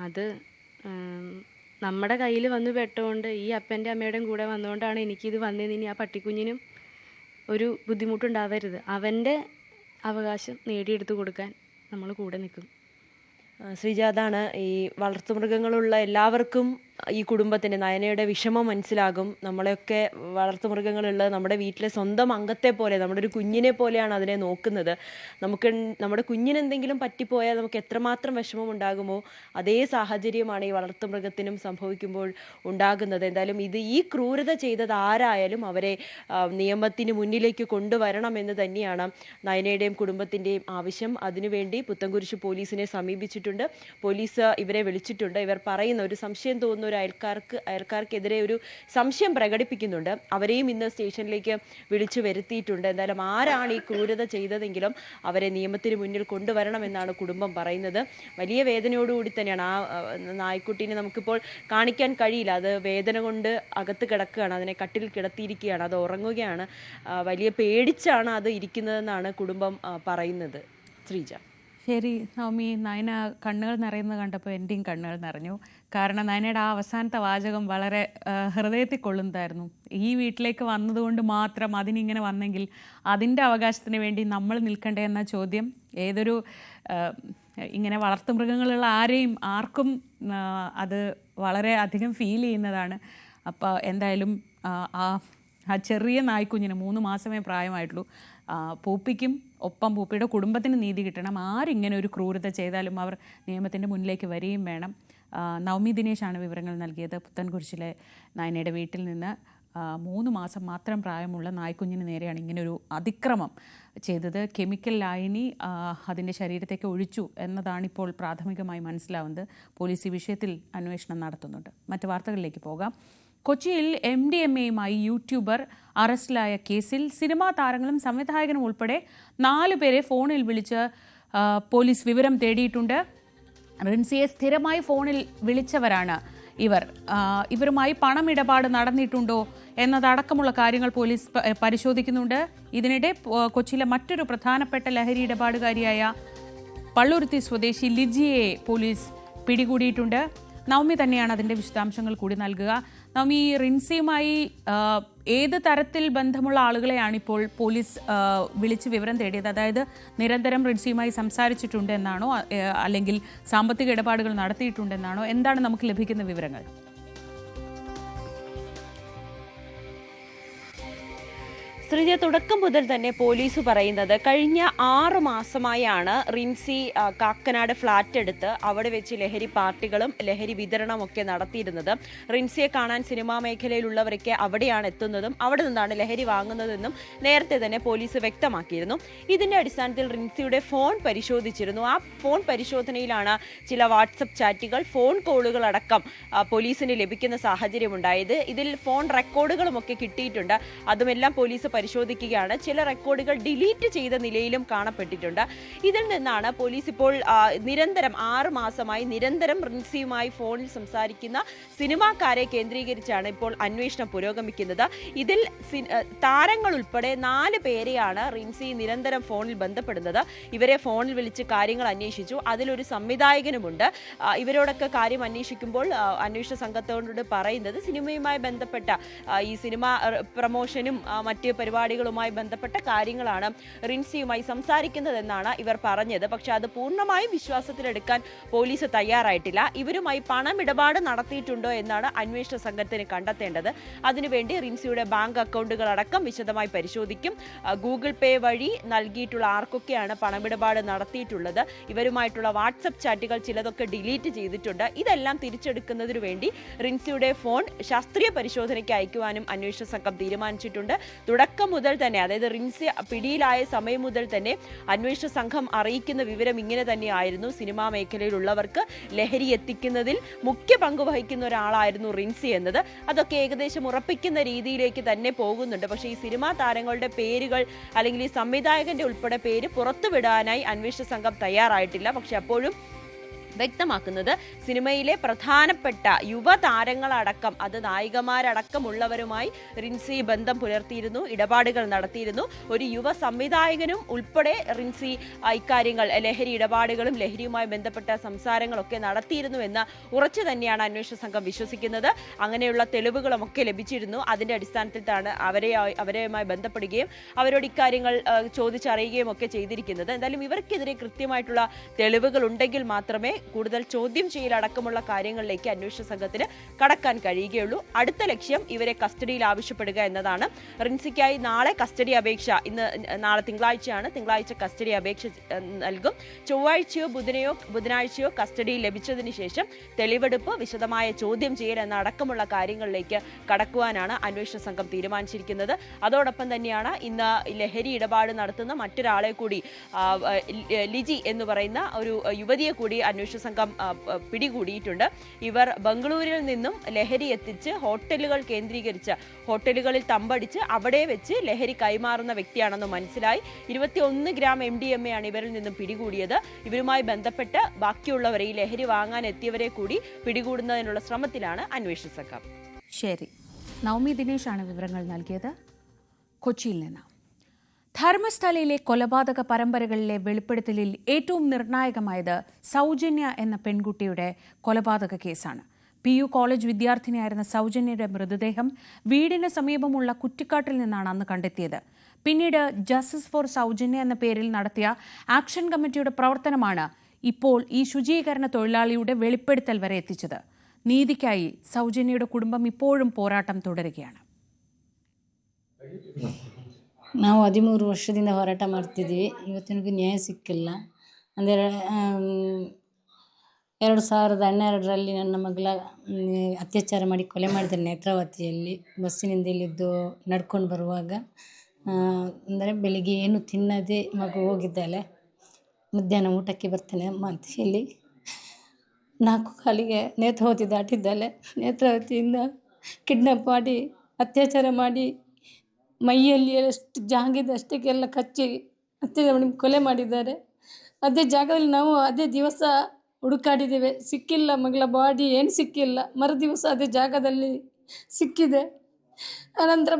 അത് നമ്മുടെ കയ്യിൽ വന്ന് പെട്ടുകൊണ്ട് ഈ അപ്പൻ്റെ അമ്മയുടെയും കൂടെ വന്നുകൊണ്ടാണ് എനിക്കിത് വന്നതെന്ന് ഇനി ആ പട്ടിക്കുഞ്ഞിനും ഒരു ബുദ്ധിമുട്ടുണ്ടാവരുത്. അവൻ്റെ അവകാശം നേടിയെടുത്ത് കൊടുക്കാൻ നമ്മൾ കൂടെ നിൽക്കും. ശ്രീജ, അതാണ് ഈ വളർത്തുമൃഗങ്ങളുള്ള എല്ലാവർക്കും ഈ കുടുംബത്തിൻ്റെ നയനയുടെ വിഷമം മനസ്സിലാകും. നമ്മളെയൊക്കെ വളർത്തുമൃഗങ്ങളുള്ളത് നമ്മുടെ വീട്ടിലെ സ്വന്തം അംഗത്തെ പോലെ, നമ്മുടെ ഒരു കുഞ്ഞിനെ പോലെയാണ് അതിനെ നോക്കുന്നത്. നമ്മുടെ കുഞ്ഞിന് എന്തെങ്കിലും പറ്റിപ്പോയാൽ നമുക്ക് എത്രമാത്രം വിഷമം ഉണ്ടാകുമോ അതേ സാഹചര്യമാണ് ഈ വളർത്തുമൃഗത്തിനും സംഭവിക്കുമ്പോൾ ഉണ്ടാകുന്നത്. എന്തായാലും ഈ ക്രൂരത ചെയ്തത് ആരായാലും അവരെ നിയമത്തിന് മുന്നിലേക്ക് കൊണ്ടുവരണമെന്ന് തന്നെയാണ് നയനയുടെയും കുടുംബത്തിൻ്റെയും ആവശ്യം. അതിനുവേണ്ടി പുത്തൻകുരിശ് പോലീസിനെ സമീപിച്ചിട്ടുണ്ട്. പോലീസ് ഇവരെ വിളിച്ചിട്ടുണ്ട്. ഇവർ പറയുന്ന ഒരു സംശയം തോന്നുന്ന ഒരു അയൽക്കാർക്കെതിരെ ഒരു സംശയം പ്രകടിപ്പിക്കുന്നുണ്ട്. അവരെയും ഇന്ന് സ്റ്റേഷനിലേക്ക് വിളിച്ചു വരുത്തിയിട്ടുണ്ട്. എന്തായാലും ആരാണ് ഈ ക്രൂരത ചെയ്തതെങ്കിലും അവരെ നിയമത്തിന് മുന്നിൽ കൊണ്ടുവരണമെന്നാണ് കുടുംബം പറയുന്നത്. വലിയ വേദനയോടുകൂടി തന്നെയാണ് ആ നായ്ക്കുട്ടീനെ നമുക്കിപ്പോൾ കാണിക്കാൻ കഴിയില്ല. അത് വേദന കൊണ്ട് അകത്ത് കിടക്കുകയാണ്, അതിനെ കട്ടിൽ കിടത്തിയിരിക്കുകയാണ്, അത് ഉറങ്ങുകയാണ്. വലിയ പേടിച്ചാണ് അത് ഇരിക്കുന്നതെന്നാണ് കുടുംബം പറയുന്നത്. ശ്രീജ. ശരി നവമി, നയന കണ്ണുകൾ നിറയുന്നത് കണ്ടപ്പോൾ എൻ്റെയും കണ്ണുകൾ നിറഞ്ഞു. കാരണം നയനയുടെ ആ അവസാനത്തെ വാചകം വളരെ ഹൃദയത്തിൽ കൊള്ളുന്നതായിരുന്നു. ഈ വീട്ടിലേക്ക് വന്നതുകൊണ്ട് മാത്രം അതിനിങ്ങനെ വന്നെങ്കിൽ അതിൻ്റെ അവകാശത്തിന് വേണ്ടി നമ്മൾ നിൽക്കണ്ടേ എന്ന ചോദ്യം ഏതൊരു ഇങ്ങനെ വളർത്തുമൃഗങ്ങളുള്ള ആർക്കും അത് വളരെ അധികം ഫീൽ ചെയ്യുന്നതാണ്. അപ്പോൾ എന്തായാലും ആ ചെറിയ നായ്ക്കുഞ്ഞിന് 3 മാസമേ പ്രായമായിട്ടുള്ളൂ. പൂപ്പിക്കും ഒപ്പം പൂപ്പിയുടെ കുടുംബത്തിന് നീതി കിട്ടണം. ആരിങ്ങനെ ഒരു ക്രൂരത ചെയ്താലും അവർ നിയമത്തിൻ്റെ മുന്നിലേക്ക് വരികയും വേണം. നവമി ദിനേശാണ് വിവരങ്ങൾ നൽകിയത്. പുത്തൻകുരിശിലെ നയനയുടെ വീട്ടിൽ നിന്ന് 3 മാസം മാത്രം പ്രായമുള്ള നായ്ക്കുഞ്ഞിന് നേരെയാണ് ഇങ്ങനൊരു അതിക്രമം ചെയ്തത്. കെമിക്കൽ ലായനി അതിൻ്റെ ശരീരത്തേക്ക് ഒഴിച്ചു എന്നതാണിപ്പോൾ പ്രാഥമികമായി മനസ്സിലാവുന്നത്. പോലീസ് ഈ വിഷയത്തിൽ അന്വേഷണം നടത്തുന്നുണ്ട്. മറ്റ് വാർത്തകളിലേക്ക് പോകാം. കൊച്ചിയിൽ MDMAയുമായി യൂട്യൂബർ അറസ്റ്റിലായ കേസിൽ സിനിമാ താരങ്ങളും സംവിധായകനും ഉൾപ്പെടെ 4 പേരെ ഫോണിൽ വിളിച്ച് പോലീസ് വിവരം തേടിയിട്ടുണ്ട്. റിൻസിയെ സ്ഥിരമായി ഫോണിൽ വിളിച്ചവരാണ് ഇവരുമായി പണമിടപാട് നടന്നിട്ടുണ്ടോ എന്നതടക്കമുള്ള കാര്യങ്ങൾ പോലീസ് പരിശോധിക്കുന്നുണ്ട്. ഇതിനിടെ കൊച്ചിയിലെ മറ്റൊരു പ്രധാനപ്പെട്ട ലഹരി ഇടപാടുകാരിയായ പള്ളുരുത്തി സ്വദേശി ലിജിയെ പോലീസ് പിടികൂടിയിട്ടുണ്ട്. നവമി തന്നെയാണ് അതിൻ്റെ വിശദാംശങ്ങൾ കൂടി നൽകുക. നവമി, റിൻസിയുമായി ഏത് തരത്തിൽ ബന്ധമുള്ള ആളുകളെയാണ് ഇപ്പോൾ പോലീസ് വിളിച്ച് വിവരം തേടിയത്? അതായത് നിരന്തരം റിൻസിയുമായി സംസാരിച്ചിട്ടുണ്ട് എന്നാണോ, അല്ലെങ്കിൽ സാമ്പത്തിക ഇടപാടുകൾ നടത്തിയിട്ടുണ്ടെന്നാണോ? എന്താണ് നമുക്ക് ലഭിക്കുന്ന വിവരങ്ങൾ? ശ്രീജ, തുടക്കം മുതൽ തന്നെ പോലീസ് പറയുന്നത് കഴിഞ്ഞ 6 മാസമായാണ് റിൻസി കാക്കനാട് ഫ്ളാറ്റ് എടുത്ത് അവിടെ വെച്ച് ലഹരി പാർട്ടികളും ലഹരി വിതരണവും ഒക്കെ നടത്തിയിരുന്നത്. റിൻസിയെ കാണാൻ സിനിമാ മേഖലയിലുള്ളവരൊക്കെ അവിടെയാണ് എത്തുന്നതും അവിടെ നിന്നാണ് ലഹരി വാങ്ങുന്നതെന്നും നേരത്തെ തന്നെ പോലീസ് വ്യക്തമാക്കിയിരുന്നു. ഇതിന്റെ അടിസ്ഥാനത്തിൽ റിൻസിയുടെ ഫോൺ പരിശോധിച്ചിരുന്നു. ആ ഫോൺ പരിശോധനയിലാണ് ചില വാട്സപ്പ് ചാറ്റുകൾ, ഫോൺ കോളുകൾ അടക്കം പോലീസിന് ലഭിക്കുന്ന സാഹചര്യമുണ്ടായത്. ഇതിൽ ഫോൺ റെക്കോർഡുകളും ഒക്കെ കിട്ടിയിട്ടുണ്ട്. അതുമെല്ലാം പോലീസ് പരിശോധിക്കുകയാണ്. ചില റെക്കോർഡുകൾ ഡിലീറ്റ് ചെയ്ത നിലയിലും കാണപ്പെട്ടിട്ടുണ്ട്. ഇതിൽ നിന്നാണ് പോലീസ് ഇപ്പോൾ നിരന്തരം 6 മാസമായി നിരന്തരം റിൻസിയുമായി ഫോണിൽ സംസാരിക്കുന്ന സിനിമാക്കാരെ കേന്ദ്രീകരിച്ചാണ് ഇപ്പോൾ അന്വേഷണം പുരോഗമിക്കുന്നത്. ഇതിൽ താരങ്ങൾ ഉൾപ്പെടെ 4 പേരെയാണ് റിൻസി നിരന്തരം ഫോണിൽ ബന്ധപ്പെടുന്നത്. ഇവരെ ഫോണിൽ വിളിച്ച് കാര്യങ്ങൾ അന്വേഷിച്ചു. അതിലൊരു സംവിധായകനുമുണ്ട്. ഇവരോടൊക്കെ കാര്യം അന്വേഷിക്കുമ്പോൾ അന്വേഷണ സംഘത്തോട് പറയുന്നത് സിനിമയുമായി ബന്ധപ്പെട്ട ഈ സിനിമ പ്രമോഷനും മറ്റ് പരിപാടികളുമായി ബന്ധപ്പെട്ട കാര്യങ്ങളാണ് റിൻസിയുമായി സംസാരിക്കുന്നതെന്നാണ് ഇവർ പറഞ്ഞത്. പക്ഷെ അത് പൂർണ്ണമായും വിശ്വാസത്തിലെടുക്കാൻ പോലീസ് തയ്യാറായിട്ടില്ല. ഇവരുമായി പണമിടപാട് നടത്തിയിട്ടുണ്ടോ എന്നാണ് അന്വേഷണ സംഘത്തിന് കണ്ടെത്തേണ്ടത്. അതിനുവേണ്ടി റിൻസിയുടെ ബാങ്ക് അക്കൗണ്ടുകൾ അടക്കം വിശദമായി പരിശോധിക്കും. ഗൂഗിൾ പേ വഴി നൽകിയിട്ടുള്ള ആർക്കൊക്കെയാണ് പണമിടപാട് നടത്തിയിട്ടുള്ളത്, ഇവരുമായിട്ടുള്ള വാട്സപ്പ് ചാറ്റുകൾ ചിലതൊക്കെ ഡിലീറ്റ് ചെയ്തിട്ടുണ്ട്. ഇതെല്ലാം തിരിച്ചെടുക്കുന്നതിനു വേണ്ടി റിൻസിയുടെ ഫോൺ ശാസ്ത്രീയ പരിശോധനയ്ക്ക് അയക്കുവാനും അന്വേഷണ സംഘം തീരുമാനിച്ചിട്ടുണ്ട്. തുടക്കം മുതൽ തന്നെ, അതായത് റിൻസി പിടിയിലായ സമയം മുതൽ തന്നെ അന്വേഷണ സംഘം അറിയിക്കുന്ന വിവരം ഇങ്ങനെ തന്നെയായിരുന്നു. സിനിമാ മേഖലയിലുള്ളവർക്ക് ലഹരി എത്തിക്കുന്നതിൽ മുഖ്യ പങ്ക് വഹിക്കുന്ന ഒരാളായിരുന്നു റിൻസി എന്നത്. അതൊക്കെ ഏകദേശം ഉറപ്പിക്കുന്ന രീതിയിലേക്ക് തന്നെ പോകുന്നുണ്ട്. പക്ഷേ ഈ സിനിമാ താരങ്ങളുടെ പേരുകൾ അല്ലെങ്കിൽ ഈ സംവിധായകന്റെ ഉൾപ്പെടെ പേര് പുറത്തുവിടാനായി അന്വേഷണ സംഘം തയ്യാറായിട്ടില്ല. പക്ഷെ അപ്പോഴും വ്യക്തമാക്കുന്നത് സിനിമയിലെ പ്രധാനപ്പെട്ട യുവതാരങ്ങളടക്കം, അത് നായികമാരടക്കമുള്ളവരുമായി റിൻസി ബന്ധം പുലർത്തിയിരുന്നു, ഇടപാടുകൾ നടത്തിയിരുന്നു. ഒരു യുവ സംവിധായകനും ഉൾപ്പെടെ റിൻസി ഇക്കാര്യങ്ങൾ, ലഹരി ഇടപാടുകളും ലഹരിയുമായി ബന്ധപ്പെട്ട സംസാരങ്ങളൊക്കെ നടത്തിയിരുന്നു എന്ന് ഉറച്ചു തന്നെയാണ് അന്വേഷണ സംഘം വിശ്വസിക്കുന്നത്. അങ്ങനെയുള്ള തെളിവുകളുമൊക്കെ ലഭിച്ചിരുന്നു. അതിന്റെ അടിസ്ഥാനത്തിലാണ് അവരുമായി ബന്ധപ്പെടുകയും അവരോട് ഇക്കാര്യങ്ങൾ ചോദിച്ചറിയുകയും ഒക്കെ ചെയ്തിരിക്കുന്നത്. എന്തായാലും ഇവർക്കെതിരെ കൃത്യമായിട്ടുള്ള തെളിവുകൾ ഉണ്ടെങ്കിൽ മാത്രമേ കൂടുതൽ ചോദ്യം ചെയ്യലടക്കമുള്ള കാര്യങ്ങളിലേക്ക് അന്വേഷണ സംഘത്തിന് കടക്കാൻ കഴിയുകയുള്ളൂ. അടുത്ത ലക്ഷ്യം ഇവരെ കസ്റ്റഡിയിൽ ആവശ്യപ്പെടുക എന്നതാണ്. റിൻസിക്കായി നാളെ കസ്റ്റഡി അപേക്ഷ, നാളെ തിങ്കളാഴ്ചയാണ്, തിങ്കളാഴ്ച കസ്റ്റഡി അപേക്ഷ നൽകും. ചൊവ്വാഴ്ചയോ ബുധനാഴ്ചയോ കസ്റ്റഡിയിൽ ലഭിച്ചതിന് ശേഷം തെളിവെടുപ്പ്, വിശദമായ ചോദ്യം ചെയ്യൽ എന്നടക്കമുള്ള കാര്യങ്ങളിലേക്ക് കടക്കുവാനാണ് അന്വേഷണ സംഘം തീരുമാനിച്ചിരിക്കുന്നത്. അതോടൊപ്പം തന്നെയാണ് ഇന്ന് ലഹരി ഇടപാട് നടത്തുന്ന മറ്റൊരാളെ കൂടി, ലിജി എന്ന് പറയുന്ന ഒരു യുവതിയെ കൂടി അന്വേഷണ സംഘം പിടികൂടിയിട്ടുണ്ട്. ഇവർ ബംഗളൂരിൽ നിന്നും ലഹരി എത്തിച്ച് ഹോട്ടലുകൾ കേന്ദ്രീകരിച്ച്, ഹോട്ടലുകളിൽ തമ്പടിച്ച് അവിടെ വെച്ച് ലഹരി കൈമാറുന്ന വ്യക്തിയാണെന്ന് മനസ്സിലായി. 21 ഗ്രാം MDMA ആണ് ഇവരിൽ നിന്നും പിടികൂടിയത്. ഇവരുമായി ബന്ധപ്പെട്ട് ബാക്കിയുള്ളവരെ, ഈ ലഹരി വാങ്ങാൻ എത്തിയവരെ കൂടി പിടികൂടുന്നതിനുള്ള ശ്രമത്തിലാണ് അന്വേഷണ സംഘം. ശരി, നവമി ദിനേശാണ് വിവരങ്ങൾ നൽകിയത് കൊച്ചിയിൽ നിന്ന്. ധർമ്മസ്ഥലയിലെ കൊലപാതക പരമ്പരകളിലെ വെളിപ്പെടുത്തലിൽ ഏറ്റവും നിർണായകമായത് സൗജന്യ എന്ന പെൺകുട്ടിയുടെ കൊലപാതക കേസാണ്. PU കോളേജ് വിദ്യാർത്ഥിനിയായിരുന്ന സൗജന്യയുടെ മൃതദേഹം വീടിന് സമീപമുള്ള കുറ്റിക്കാട്ടിൽ നിന്നാണ് അന്ന് കണ്ടെത്തിയത്. പിന്നീട് ജസ്റ്റിസ് ഫോർ സൗജന്യ എന്ന പേരിൽ നടത്തിയ ആക്ഷൻ കമ്മിറ്റിയുടെ പ്രവർത്തനമാണ് ഇപ്പോൾ ഈ ശുചീകരണ തൊഴിലാളിയുടെ വെളിപ്പെടുത്തൽ വരെ എത്തിച്ചത്. നീതിക്കായി സൗജന്യയുടെ കുടുംബം ഇപ്പോഴും പോരാട്ടം തുടരുകയാണ്. ನಾವು 13 ವರ್ಷದಿಂದ ಹೋರಾಟ ಮಾಡ್ತಿದ್ವಿ. ಇವತ್ತಿನಗೂ ನ್ಯಾಯ ಸಿಕ್ಕಿಲ್ಲ. ಅಂದರೆ 2012ರಲ್ಲಿ ನನ್ನ ಮಗಳ ಅತ್ಯಾಚಾರ ಮಾಡಿ ಕೊಲೆ ಮಾಡಿದ್ದಾರೆ ನೇತ್ರಾವತಿಯಲ್ಲಿ. ಬಸ್ಸಿನಿಂದ ಇಲ್ಲಿದ್ದು ನಡ್ಕೊಂಡು ಬರುವಾಗ, ಅಂದರೆ ಬೆಳಿಗ್ಗೆ ಏನು ತಿನ್ನದೆ ಮಗು ಹೋಗಿದ್ದಾಳೆ. ಮಧ್ಯಾಹ್ನ ಊಟಕ್ಕೆ ಬರ್ತಾನೆ ಅಂತ ಹೇಳಿ 4 ಕಾಲಿಗೆ ನೇತ್ರಾವತಿ ದಾಟಿದ್ದಾಳೆ. ನೇತ್ರಾವತಿಯಿಂದ ಕಿಡ್ನಾಪ್ ಮಾಡಿ ಅತ್ಯಾಚಾರ ಮಾಡಿ ಮೈಯಲ್ಲಿ ಎಷ್ಟು ಜಾಗಿದೆ ಅಷ್ಟಕ್ಕೆಲ್ಲ ಕಚ್ಚಿ ಅತ್ಯಾಚಾರ ಕೊಲೆ ಮಾಡಿದ್ದಾರೆ. ಅದೇ ಜಾಗದಲ್ಲಿ ನಾವು ಅದೇ ದಿವಸ ಹುಡುಕಾಡಿದ್ದೇವೆ, ಸಿಕ್ಕಿಲ್ಲ. ಮಗಳ ಬಾಡಿ ಏನು ಸಿಕ್ಕಿಲ್ಲ. ಮರುದಿವಸ ಅದೇ ಜಾಗದಲ್ಲಿ ಸಿಕ್ಕಿದೆ. ಆನಂತರ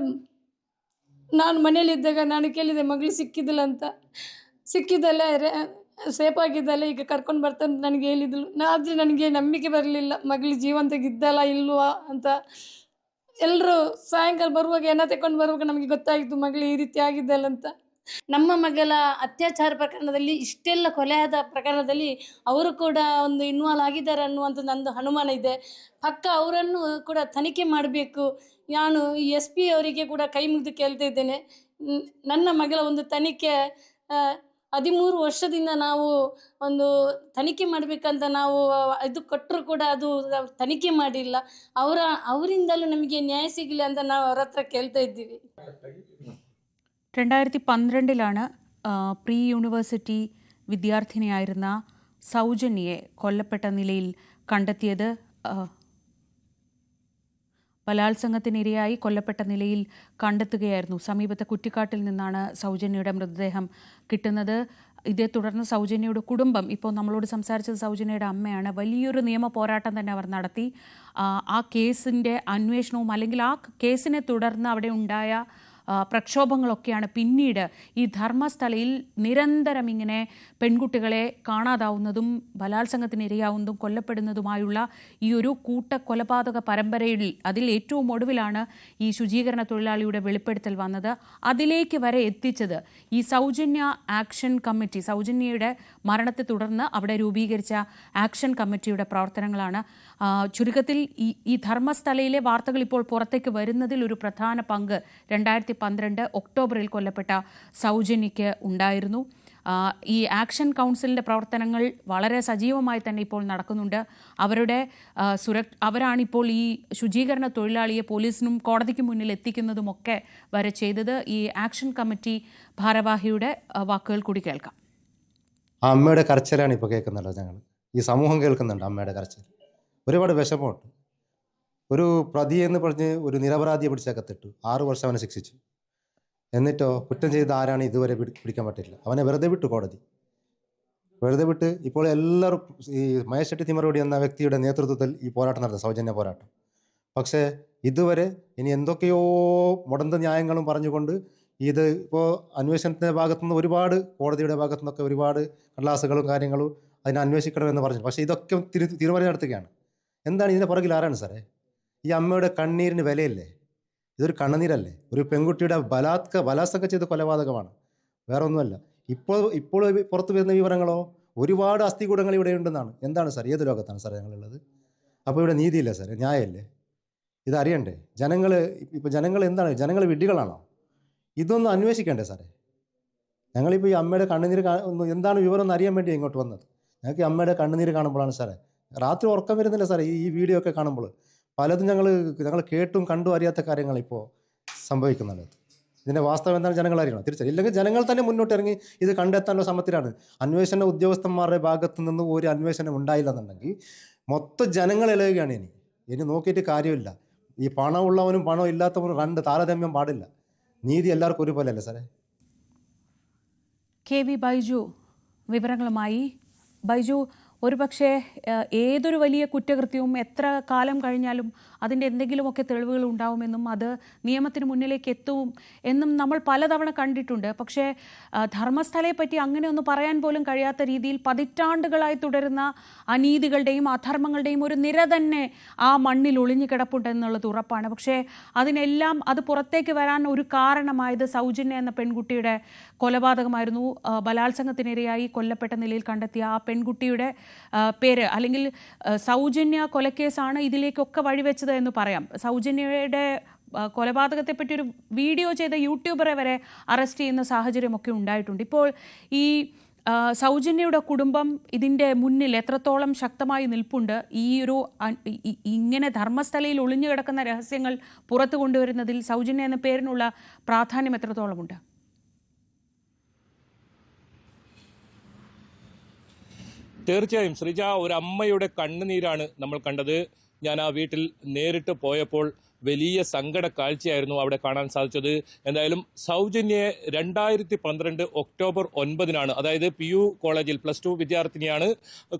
ನಾನು ಮನೇಲಿದ್ದಾಗ ನಾನು ಕೇಳಿದೆ, ಮಗಳು ಸಿಕ್ಕಿದ್ದಿಲ್ಲ ಅಂತ. ಸಿಕ್ಕಿದ್ದಲ್ಲ, ಸೇಫ್ ಆಗಿದ್ದಲ್ಲ, ಈಗ ಕರ್ಕೊಂಡು ಬರ್ತಾನೆ ನನಗೆ ಹೇಳಿದ್ಳು. ಆದರೆ ನನಗೆ ನಂಬಿಕೆ ಬರಲಿಲ್ಲ, ಮಗಳು ಜೀವಂತಗಿದ್ದಲ್ಲ ಇಲ್ವಾ ಅಂತ. ಎಲ್ಲರೂ ಸಾಯಂಕಾಲ ಬರುವಾಗ ಎಣ್ಣೆ ತಗೊಂಡು ಬರುವಾಗ ನಮಗೆ ಗೊತ್ತಾಗಿತ್ತು ಮಗಳು ಈ ರೀತಿ ಆಗಿದ್ದಲ್ಲ ಅಂತ. ನಮ್ಮ ಮಗಳ ಅತ್ಯಾಚಾರ ಪ್ರಕರಣದಲ್ಲಿ, ಇಷ್ಟೆಲ್ಲ ಕೊಲೆಯಾದ ಪ್ರಕರಣದಲ್ಲಿ ಅವರು ಕೂಡ ಒಂದು ಇನ್ವಾಲ್ವ್ ಆಗಿದ್ದಾರೆ ಅನ್ನುವಂಥ ನಂದು ಅನುಮಾನ ಇದೆ. ಪಕ್ಕ ಅವರನ್ನು ಕೂಡ ತನಿಖೆ ಮಾಡಬೇಕು. ನಾನು SP ಅವರಿಗೆ ಕೂಡ ಕೈ ಮುಗಿದು ಕೇಳ್ತಾ ಇದ್ದೇನೆ, ನನ್ನ ಮಗಳ ಒಂದು ತನಿಖೆ 13 ವರ್ಷದಿಂದ ನಾವು ಒಂದು ತನಿಖೆ ಮಾಡಬೇಕಂತ ನಾವು ಇದು ಕೊಟ್ಟರು ಕೂಡ ಅದು ತನಿಖೆ ಮಾಡಿಲ್ಲ. ಅವರಿಂದಲೂ ನಮಗೆ ನ್ಯಾಯ ಸಿಗಲಿ ಅಂತ ನಾವು ಅವ್ರ ಹತ್ರ ಕೇಳ್ತಾ ಇದ್ದೀವಿ. 2012 പ്രീ യൂണിവേഴ്സിറ്റി വിദ്യാർത്ഥിനിയായിരുന്ന സൗജന്യയെ കൊല്ലപ്പെട്ട നിലയിൽ കണ്ടെത്തിയത്. ബലാത്സംഗത്തിനിരയായി കൊല്ലപ്പെട്ട നിലയിൽ കണ്ടെത്തുകയായിരുന്നു. സമീപത്തെ കുറ്റിക്കാട്ടിൽ നിന്നാണ് സൗജന്യയുടെ മൃതദേഹം കിട്ടുന്നത്. ഇതേ തുടർന്ന് സൗജന്യയുടെ കുടുംബം, ഇപ്പോൾ നമ്മളോട് സംസാരിച്ചത് സൗജന്യയുടെ അമ്മയാണ്, വലിയൊരു നിയമ പോരാട്ടം തന്നെ അവർ നടത്തി. ആ കേസിൻ്റെ അന്വേഷണവും അല്ലെങ്കിൽ ആ കേസിനെ തുടർന്ന് അവിടെ ഉണ്ടായ പ്രക്ഷോഭങ്ങളൊക്കെയാണ് പിന്നീട് ഈ ധർമ്മസ്ഥലയിൽ നിരന്തരം ഇങ്ങനെ പെൺകുട്ടികളെ കാണാതാവുന്നതും ബലാത്സംഗത്തിന് ഇരയാവുന്നതും കൊല്ലപ്പെടുന്നതുമായുള്ള ഈ ഒരു കൂട്ടക്കൊലപാതക പരമ്പരയിൽ അതിൽ ഏറ്റവും ഒടുവിലാണ് ഈ ശുചീകരണ തൊഴിലാളിയുടെ വെളിപ്പെടുത്തൽ വന്നത്. അതിലേക്ക് വരെ എത്തിച്ചത് ഈ സൗജന്യ ആക്ഷൻ കമ്മിറ്റി, സൗജന്യയുടെ മരണത്തെ തുടർന്ന് അവിടെ രൂപീകരിച്ച ആക്ഷൻ കമ്മിറ്റിയുടെ പ്രവർത്തനങ്ങളാണ്. ചുരുക്കത്തിൽ ഈ ധർമ്മസ്ഥലയിലെ വാർത്തകൾ ഇപ്പോൾ പുറത്തേക്ക് വരുന്നതിൽ ഒരു പ്രധാന പങ്ക് 2012 ഒക്ടോബറിൽ കൊല്ലപ്പെട്ട സൗജന്യയ്ക്ക് ഉണ്ടായിരുന്നു. ഈ ആക്ഷൻ കൗൺസിലിൻ്റെ പ്രവർത്തനങ്ങൾ വളരെ സജീവമായി തന്നെ ഇപ്പോൾ നടക്കുന്നുണ്ട്. അവരാണിപ്പോൾ ഈ ശുചീകരണ തൊഴിലാളിയെ പോലീസിനും കോടതിക്ക് മുന്നിൽ എത്തിക്കുന്നതുമൊക്കെ വരെ ചെയ്തത്. ഈ ആക്ഷൻ കമ്മിറ്റി ഭാരവാഹിയുടെ വാക്കുകൾ കൂടി കേൾക്കാം. ആ അമ്മയുടെ കരച്ചിലാണ് ഇപ്പോൾ കേൾക്കുന്നുണ്ടോ? ഞങ്ങൾ ഈ സമൂഹം കേൾക്കുന്നുണ്ട് അമ്മയുടെ കരച്ചിൽ. ഒരുപാട് വിഷമമുണ്ട്. ഒരു പ്രതിയെന്ന് പറഞ്ഞ് ഒരു നിരപരാധിയെ പിടിച്ചകത്തിട്ടു, 6 വർഷം അവനെ ശിക്ഷിച്ചു. എന്നിട്ടോ കുറ്റം ചെയ്ത ആരാണ് ഇതുവരെ പിടിക്കാൻ പറ്റില്ല. അവനെ വെറുതെ വിട്ടു കോടതി, വെറുതെ വിട്ട്. ഇപ്പോൾ എല്ലാവരും ഈ മഹേഷ് തിമറോടി എന്ന വ്യക്തിയുടെ നേതൃത്വത്തിൽ ഈ പോരാട്ടം നടത്തുന്നത്, സൗജന്യ പോരാട്ടം. പക്ഷേ ഇതുവരെ ഇനി എന്തൊക്കെയോ മുടന്ത ന്യായങ്ങളും പറഞ്ഞുകൊണ്ട് ഇത് ഇപ്പോൾ അന്വേഷണത്തിൻ്റെ ഭാഗത്തുനിന്ന് ഒരുപാട്, കോടതിയുടെ ഭാഗത്തുനിന്നൊക്കെ ഒരുപാട് കടലാസുകളും കാര്യങ്ങളും അതിനെ അന്വേഷിക്കണമെന്ന് പറഞ്ഞു. പക്ഷേ ഇതൊക്കെ തീരുമാനം നടത്തുകയാണ്. എന്താണ് ഇതിൻ്റെ പുറകിൽ? ആരാണ് സാറേ? ഈ അമ്മയുടെ കണ്ണീരിന് വിലയില്ലേ? ഇതൊരു കണ്ണുനീരല്ലേ? ഒരു പെൺകുട്ടിയുടെ ബലാത്സംഗം ചെയ്ത കൊലപാതകമാണ്, വേറെ ഒന്നുമല്ല. ഇപ്പോൾ പുറത്തു വരുന്ന വിവരങ്ങളോ ഒരുപാട് അസ്ഥികൂടങ്ങൾ ഇവിടെ ഉണ്ടെന്നാണ്. എന്താണ് സാർ? ഏത് ലോകത്താണ് സാർ ഞങ്ങളുള്ളത്? അപ്പോൾ ഇവിടെ നീതിയില്ല സാറേ, ന്യായമല്ലേ? ഇതറിയണ്ടേ ജനങ്ങൾ? ഇപ്പോൾ ജനങ്ങൾ എന്താണ്, ജനങ്ങൾ വിഡ്ഢികളാണോ? ഇതൊന്നും അന്വേഷിക്കണ്ടേ സാറേ? ഞങ്ങളിപ്പോൾ ഈ അമ്മയുടെ കണ്ണുനീര് എന്താണ് വിവരം എന്ന് അറിയാൻ വേണ്ടി ഇങ്ങോട്ട് വന്നത്. ഞങ്ങൾക്ക് ഈ അമ്മയുടെ കണ്ണുനീര് കാണുമ്പോഴാണ് സാറേ രാത്രി ഉറക്കം വരുന്നില്ല സാറേ. ഈ വീഡിയോ ഒക്കെ കാണുമ്പോൾ പലതും ഞങ്ങൾ കേട്ടും കണ്ടും അറിയാത്ത കാര്യങ്ങൾ ഇപ്പോൾ സംഭവിക്കുന്നുണ്ട്. ഇതിൻ്റെ വാസ്തവം എന്താണ് ജനങ്ങൾ അറിയണം, തിരിച്ചറിയും. ഇല്ലെങ്കിൽ ജനങ്ങൾ തന്നെ മുന്നോട്ട് ഇറങ്ങി ഇത് കണ്ടെത്താനുള്ള ശ്രമത്തിലാണ്. അന്വേഷണ ഉദ്യോഗസ്ഥന്മാരുടെ ഭാഗത്തു നിന്ന് ഒരു അന്വേഷണം ഉണ്ടായില്ലെന്നുണ്ടെങ്കിൽ മൊത്തം ജനങ്ങൾ ഇളകുകയാണ്. ഇനി നോക്കിയിട്ട് കാര്യമില്ല. ഈ പണമുള്ളവനും പണം ഇല്ലാത്തവനും രണ്ട് താരതമ്യം പാടില്ല. നീതി എല്ലാവർക്കും ഒരുപോലെ അല്ലേ സാറേ? KV ബൈജു വിവരങ്ങളുമായി. ബൈജു, ഒരുപക്ഷെ ഏതൊരു വലിയ കുറ്റകൃത്യവും എത്ര കാലം കഴിഞ്ഞാലും അതിൻ്റെ എന്തെങ്കിലുമൊക്കെ തെളിവുകൾ ഉണ്ടാവുമെന്നും അത് നിയമത്തിന് മുന്നിലേക്ക് എത്തും എന്നും നമ്മൾ പലതവണ കണ്ടിട്ടുണ്ട്. പക്ഷേ ധർമ്മസ്ഥലയെ പറ്റി അങ്ങനെയൊന്നും പറയാൻ പോലും കഴിയാത്ത രീതിയിൽ പതിറ്റാണ്ടുകളായി തുടരുന്ന അനീതികളുടെയും അധർമ്മങ്ങളുടെയും ഒരു നിര തന്നെ ആ മണ്ണിൽ ഒളിഞ്ഞു കിടപ്പുണ്ടെന്നുള്ളത് ഉറപ്പാണ്. പക്ഷേ അതിനെല്ലാം അത് പുറത്തേക്ക് വരാൻ ഒരു കാരണമായത് സൗജന്യ എന്ന പെൺകുട്ടിയുടെ കൊലപാതകമായിരുന്നു. ബലാത്സംഗത്തിനിരയായി കൊല്ലപ്പെട്ട നിലയിൽ കണ്ടെത്തിയ ആ പെൺകുട്ടിയുടെ പേര് അല്ലെങ്കിൽ സൗജന്യ കൊലക്കേസാണ് ഇതിലേക്കൊക്കെ വഴിവെച്ചത് എന്ന് പറയാം. സൗജന്യയുടെ കൊലപാതകത്തെപ്പറ്റി ഒരു വീഡിയോ ചെയ്ത യൂട്യൂബറെ വരെ അറസ്റ്റ് ചെയ്യുന്ന സാഹചര്യമൊക്കെ ഉണ്ടായിട്ടുണ്ട്. ഇപ്പോൾ ഈ സൗജന്യയുടെ കുടുംബം ഇതിൻ്റെ മുന്നിൽ എത്രത്തോളം ശക്തമായി നിൽപ്പുണ്ട്? ഈ ഒരു ഇങ്ങനെ ധർമ്മസ്ഥലയിൽ ഒളിഞ്ഞു കിടക്കുന്ന രഹസ്യങ്ങൾ പുറത്തു കൊണ്ടുവരുന്നതിൽ സൗജന്യ എന്ന പേരിനുള്ള പ്രാധാന്യം എത്രത്തോളമുണ്ട്? തീർച്ചയായും ശ്രീജ, ഒരു അമ്മയുടെ കണ്ണുനീരാണ് നമ്മൾ കണ്ടത്. ഞാൻ ആ വീട്ടിൽ നേരിട്ട് പോയപ്പോൾ വലിയ സങ്കട കാഴ്ചയായിരുന്നു അവിടെ കാണാൻ സാധിച്ചത്. എന്തായാലും സൗജന്യയെ 2012 ഒക്ടോബർ 9 അതായത് PU കോളേജിൽ +2 വിദ്യാർത്ഥിനിയാണ്.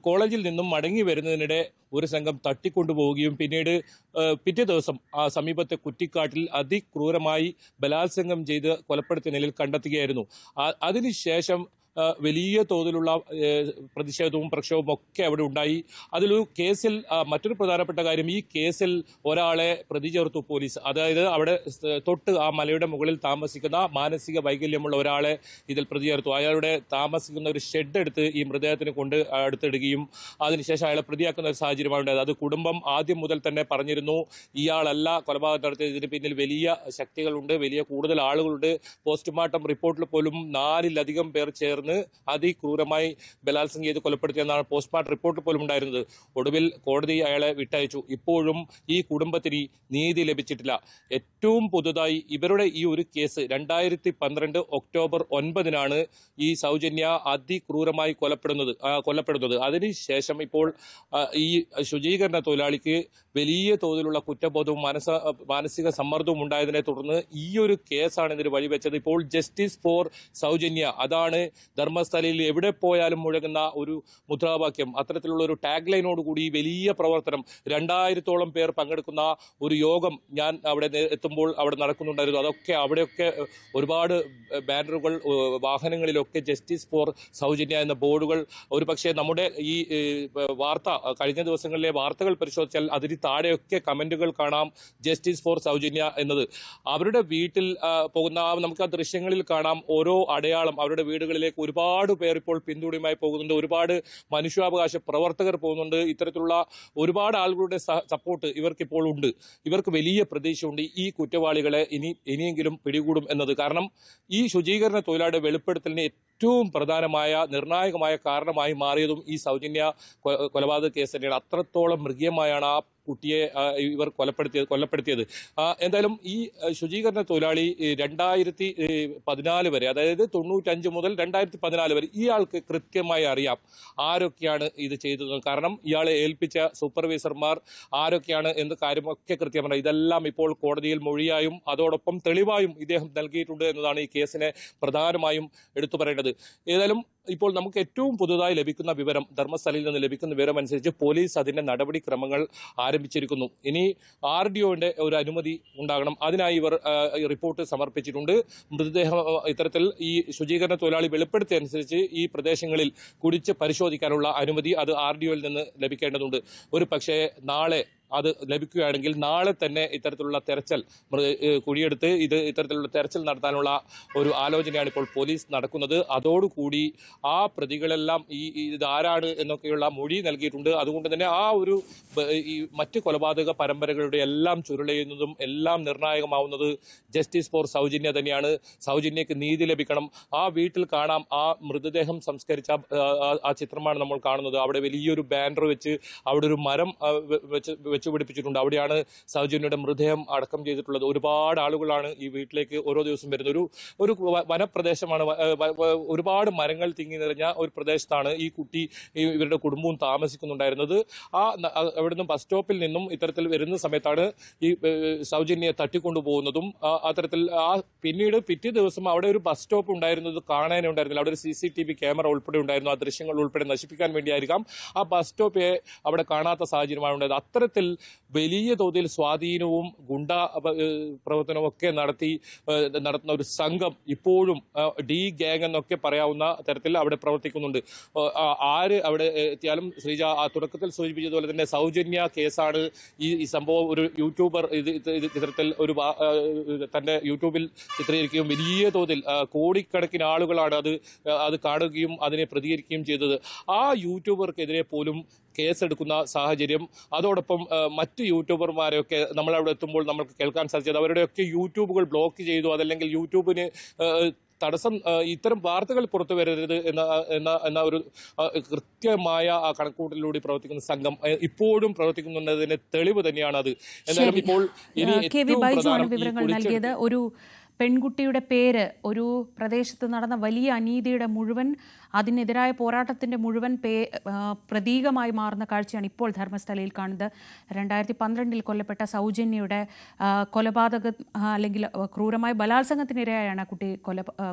കോളേജിൽ നിന്നും മടങ്ങി വരുന്നതിനിടെ ഒരു സംഘം തട്ടിക്കൊണ്ടുപോവുകയും പിന്നീട് പിറ്റേ ദിവസം ആ സമീപത്തെ കുറ്റിക്കാട്ടിൽ അതിക്രൂരമായി ബലാത്സംഗം ചെയ്ത് കൊലപ്പെടുത്തിയ നിലയിൽ കണ്ടെത്തുകയായിരുന്നു. അതിനുശേഷം വലിയ തോതിലുള്ള പ്രതിഷേധവും പ്രക്ഷോഭവും ഒക്കെ അവിടെ ഉണ്ടായി. അതിലൊരു കേസിൽ മറ്റൊരു പ്രധാനപ്പെട്ട കാര്യം, ഈ കേസിൽ ഒരാളെ പ്രതി ചേർത്തു പോലീസ്. അതായത് അവിടെ തൊട്ട് ആ മലയുടെ മുകളിൽ താമസിക്കുന്ന മാനസിക വൈകല്യമുള്ള ഒരാളെ ഇതിൽ പ്രതി ചേർത്തു. അയാളുടെ താമസിക്കുന്ന ഒരു ഷെഡ് എടുത്ത് ഈ മൃതദേഹത്തിന് കൊണ്ട് അടുത്തിടുകയും അതിനുശേഷം അയാളെ പ്രതിയാക്കുന്ന ഒരു സാഹചര്യമാണ് ഉണ്ടായത്. അത് കുടുംബം ആദ്യം മുതൽ തന്നെ പറഞ്ഞിരുന്നു, ഇയാളല്ല കൊലപാതകം നടത്തിയത്, ഇതിന് പിന്നിൽ വലിയ ശക്തികളുണ്ട്, വലിയ കൂടുതൽ ആളുകളുണ്ട്. പോസ്റ്റ്മോർട്ടം റിപ്പോർട്ടിൽ പോലും 4-ലധികം പേർ ചേർന്ന് അതിക്രൂരമായി ബലാത്സംഗം ചെയ്ത് കൊലപ്പെടുത്തിയെന്നാണ് പോസ്റ്റ്മോർട്ടം റിപ്പോർട്ടിൽ പോലും ഉണ്ടായിരുന്നത്. ഒടുവിൽ കോടതി അയാളെ വിട്ടയച്ചു. ഇപ്പോഴും ഈ കുടുംബത്തിന് നീതി ലഭിച്ചിട്ടില്ല. ഏറ്റവും പുതുതായി ഇവരുടെ ഈ ഒരു കേസ് 2012 ഒക്ടോബർ 9-നാണ് ഈ സൗജന്യ അതിക്രൂരമായി കൊല്ലപ്പെടുന്നത്. അതിനുശേഷം ഇപ്പോൾ ഈ ശുചീകരണ തൊഴിലാളിക്ക് വലിയ തോതിലുള്ള കുറ്റബോധവും മാനസിക സമ്മർദ്ദവും ഉണ്ടായതിനെ തുടർന്ന് ഈ ഒരു കേസാണ് ഇതിന് വഴിവെച്ചത്. ഇപ്പോൾ ജസ്റ്റിസ് ഫോർ സൗജന്യ, അതാണ് ധർമ്മസ്ഥലയിൽ എവിടെ പോയാലും മുഴങ്ങുന്ന ഒരു മുദ്രാവാക്യം. അത്തരത്തിലുള്ള ഒരു ടാഗ് ലൈനോട് കൂടി വലിയ പ്രവർത്തനം, 2000-ഓളം പേർ പങ്കെടുക്കുന്ന ഒരു യോഗം ഞാൻ അവിടെ എത്തുമ്പോൾ അവിടെ നടക്കുന്നുണ്ടായിരുന്നു. അവിടെയൊക്കെ ഒരുപാട് ബാനറുകൾ, വാഹനങ്ങളിലൊക്കെ ജസ്റ്റിസ് ഫോർ സൗജന്യ എന്ന ബോർഡുകൾ. ഒരു പക്ഷേ നമ്മുടെ ഈ വാർത്ത, കഴിഞ്ഞ ദിവസങ്ങളിലെ വാർത്തകൾ പരിശോധിച്ചാൽ അതിന് താഴെയൊക്കെ കമന്റുകൾ കാണാം ജസ്റ്റിസ് ഫോർ സൗജന്യ എന്നത്. അവരുടെ വീട്ടിൽ പോകുന്ന നമുക്ക് ആ ദൃശ്യങ്ങളിൽ കാണാം ഓരോ അടയാളം. അവരുടെ വീടുകളിലേക്ക് ഒരുപാട് പേർ ഇപ്പോൾ പിന്തുണയുമായി പോകുന്നുണ്ട്, ഒരുപാട് മനുഷ്യാവകാശ പ്രവർത്തകർ പോകുന്നുണ്ട്. ഇത്തരത്തിലുള്ള ഒരുപാട് ആളുകളുടെ സപ്പോർട്ട് ഇവർക്കിപ്പോൾ ഉണ്ട്. ഇവർക്ക് വലിയ പ്രതീക്ഷയുണ്ട് ഈ കുറ്റവാളികളെ ഇനിയെങ്കിലും പിടികൂടും എന്നത്. കാരണം ഈ ശുചീകരണ തൊഴിലാളിയുടെ വെളിപ്പെടുത്തലിന് ഏറ്റവും പ്രധാനമായ നിർണായകമായ കാരണമായി മാറിയതും ഈ സൗജന്യ കൊലപാതക കേസ് തന്നെയാണ്. അത്രത്തോളം മൃഗീയമായാണ് ആ കുട്ടിയെ ഇവർ കൊലപ്പെടുത്തിയത്. എന്തായാലും ഈ ശുചീകരണ തൊഴിലാളി 2014 വരെ, അതായത് 95 മുതൽ 2014 വരെ ഇയാൾക്ക് കൃത്യമായി അറിയാം ആരൊക്കെയാണ് ഇത് ചെയ്തത്. കാരണം ഇയാളെ ഏൽപ്പിച്ച സൂപ്പർവൈസർമാർ ആരൊക്കെയാണ് എന്ന കാര്യമൊക്കെ കൃത്യമാണ്. ഇതെല്ലാം ഇപ്പോൾ കോടതിയിൽ മൊഴിയായും അതോടൊപ്പം തെളിവായും ഇദ്ദേഹം നൽകിയിട്ടുണ്ട് എന്നതാണ് ഈ കേസിനെ പ്രധാനമായും എടുത്തു പറയേണ്ടത്. ഏതായാലും ഇപ്പോൾ നമുക്ക് ഏറ്റവും പുതുതായി ലഭിക്കുന്ന വിവരം, ധർമ്മസ്ഥലയിൽ നിന്ന് ലഭിക്കുന്ന വിവരം അനുസരിച്ച് പോലീസ് അതിന്റെ നടപടിക്രമങ്ങൾ ആരംഭിച്ചിരിക്കുന്നു. ഇനി RDOന്റെ ഒരു അനുമതി ഉണ്ടാകണം. അതിനായി ഇവർ റിപ്പോർട്ട് സമർപ്പിച്ചിട്ടുണ്ട്. മൃതദേഹം ഇത്തരത്തിൽ ഈ ശുചീകരണ തൊഴിലാളി വെളിപ്പെടുത്തിയ അനുസരിച്ച് ഈ പ്രദേശങ്ങളിൽ കുടിച്ച് പരിശോധിക്കാനുള്ള അനുമതി അത് RDOയിൽ നിന്ന് ലഭിക്കേണ്ടതുണ്ട്. ഒരു പക്ഷേ നാളെ അത് ലഭിക്കുകയാണെങ്കിൽ നാളെ തന്നെ ഇത്തരത്തിലുള്ള തെരച്ചിൽ കുഴിയെടുത്ത് ഇത്തരത്തിലുള്ള തെരച്ചിൽ നടത്താനുള്ള ഒരു ആലോചനയാണ് ഇപ്പോൾ പോലീസ് നടക്കുന്നത്. അതോടുകൂടി ആ പ്രതികളെല്ലാം ഇതാരാണ് എന്നൊക്കെയുള്ള മൊഴി നൽകിയിട്ടുണ്ട്. അതുകൊണ്ട് തന്നെ ആ ഒരു ഈ മറ്റ് കൊലപാതക പരമ്പരകളുടെ എല്ലാം ചുരുളയുന്നതും എല്ലാം നിർണായകമാവുന്നത് ജസ്റ്റിസ് ഫോർ സൗജന്യ തന്നെയാണ്. സൗജന്യക്ക് നീതി ലഭിക്കണം. ആ വീട്ടിൽ കാണാം, ആ മൃതദേഹം സംസ്കരിച്ച ആ ചിത്രമാണ് നമ്മൾ കാണുന്നത്. അവിടെ വലിയൊരു ബാനർ വെച്ച് അവിടെ ഒരു മരം വെച്ചുപിടിപ്പിച്ചിട്ടുണ്ട്. അവിടെയാണ് സൗജന്യയുടെ മൃതദേഹം അടക്കം ചെയ്തിട്ടുള്ളത്. ഒരുപാട് ആളുകളാണ് ഈ വീട്ടിലേക്ക് ഓരോ ദിവസം വരുന്നത്. ഒരു വനപ്രദേശമാണ്, ഒരുപാട് മരങ്ങൾ തിങ്ങി നിറഞ്ഞ ഒരു പ്രദേശത്താണ് ഈ കുട്ടി ഇവരുടെ കുടുംബവും താമസിക്കുന്നുണ്ടായിരുന്നത്. അവിടുന്ന് ബസ് സ്റ്റോപ്പിൽ നിന്നും ഇത്തരത്തിൽ വരുന്ന സമയത്താണ് ഈ സൗജന്യയെ തട്ടിക്കൊണ്ടുപോകുന്നതും. അത്തരത്തിൽ പിന്നീട് പിറ്റേ ദിവസം അവിടെ ഒരു ബസ് സ്റ്റോപ്പ് ഉണ്ടായിരുന്നത് കാണാനുണ്ടായിരുന്നില്ല. അവിടെ ഒരു CCTV ക്യാമറ ഉൾപ്പെടെ ഉണ്ടായിരുന്നു. ആ ദൃശ്യങ്ങൾ ഉൾപ്പെടെ നശിപ്പിക്കാൻ വേണ്ടിയായിരിക്കാം ആ ബസ് സ്റ്റോപ്പെ അവിടെ കാണാത്ത സാഹചര്യമാണ് ഉണ്ടായത്. അത്തരത്തിൽ വലിയ തോതിൽ സ്വാധീനവും ഗുണ്ട പ്രവർത്തനവും ഒക്കെ നടത്തുന്ന ഒരു സംഘം ഇപ്പോഴും D ഗ്യാങ് എന്നൊക്കെ പറയാവുന്ന തരത്തിൽ അവിടെ പ്രവർത്തിക്കുന്നുണ്ട്. ആര് അവിടെ എത്തിയാലും ശ്രീജ ആ തുടക്കത്തിൽ സൂചിപ്പിച്ചതുപോലെ തന്നെ സൗജന്യ കേസാണ് ഈ സംഭവം. ഒരു യൂട്യൂബർ ഇത്തരത്തിൽ ഒരു തന്റെ യൂട്യൂബിൽ ചിത്രീകരിക്കുകയും വലിയ തോതിൽ കോടിക്കണക്കിന് ആളുകളാണ് അത് കാണുകയും അതിനെ പ്രതികരിക്കുകയും ചെയ്തത്. ആ യൂട്യൂബർക്കെതിരെ പോലും കേസെടുക്കുന്ന സാഹചര്യം. അതോടൊപ്പം മറ്റ് യൂട്യൂബർമാരെയൊക്കെ നമ്മളവിടെ എത്തുമ്പോൾ നമുക്ക് കേൾക്കാൻ സാധിച്ചത് അവരുടെയൊക്കെ യൂട്യൂബുകൾ ബ്ലോക്ക് ചെയ്തു. അതല്ലെങ്കിൽ യൂട്യൂബിന് തടസ്സം, ഇത്തരം വാർത്തകൾ പുറത്തു വരരുത് എന്ന ഒരു കൃത്യമായ ആ കണക്കൂട്ടലിലൂടെ പ്രവർത്തിക്കുന്ന സംഘം ഇപ്പോഴും പ്രവർത്തിക്കുന്നുണ്ടതിന് തെളിവ് തന്നെയാണ് അത്. എന്നാലും ഇപ്പോൾ ഇനി ഏറ്റവും പ്രധാനം വിവരങ്ങൾ നൽകിയത് ഒരു പെൺകുട്ടിയുടെ പേര്, ഒരു പ്രദേശത്ത് നടന്ന വലിയ അനീതിയുടെ മുഴുവൻ, അതിനെതിരായ പോരാട്ടത്തിൻ്റെ മുഴുവൻ പ്രതീകമായി മാറുന്ന കാഴ്ചയാണ് ഇപ്പോൾ ധർമ്മസ്ഥലയിൽ കാണുന്നത്. 2012 കൊല്ലപ്പെട്ട സൗജന്യയുടെ കൊലപാതക അല്ലെങ്കിൽ ക്രൂരമായ ബലാത്സംഗത്തിനിരയായാണ് കുട്ടി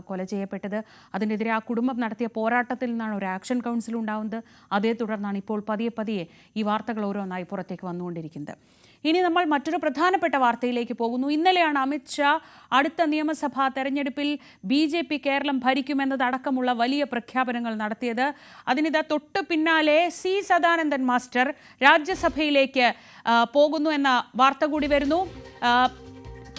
കൊല ചെയ്യപ്പെട്ടത്. അതിനെതിരെ ആ കുടുംബം നടത്തിയ പോരാട്ടത്തിൽ നിന്നാണ് ഒരു ആക്ഷൻ കൗൺസിൽ ഉണ്ടാവുന്നത്. അതേ തുടർന്നാണ് ഇപ്പോൾ പതിയെ ഈ വാർത്തകൾ ഓരോന്നായി പുറത്തേക്ക് വന്നുകൊണ്ടിരിക്കുന്നത്. ഇനി നമ്മൾ മറ്റൊരു പ്രധാനപ്പെട്ട വാർത്തയിലേക്ക് പോകുന്നു. ഇന്നലെയാണ് അമിത് ഷാ അടുത്ത നിയമസഭാ തെരഞ്ഞെടുപ്പിൽ BJP കേരളം ഭരിക്കുമെന്നതടക്കമുള്ള വലിയ പ്രഖ്യാപനങ്ങൾ നടത്തിയത്. അതിനിതാ തൊട്ടു പിന്നാലെ സി സദാനന്ദൻ മാസ്റ്റർ രാജ്യസഭയിലേക്ക് പോകുന്നു എന്ന വാർത്ത കൂടി വരുന്നു.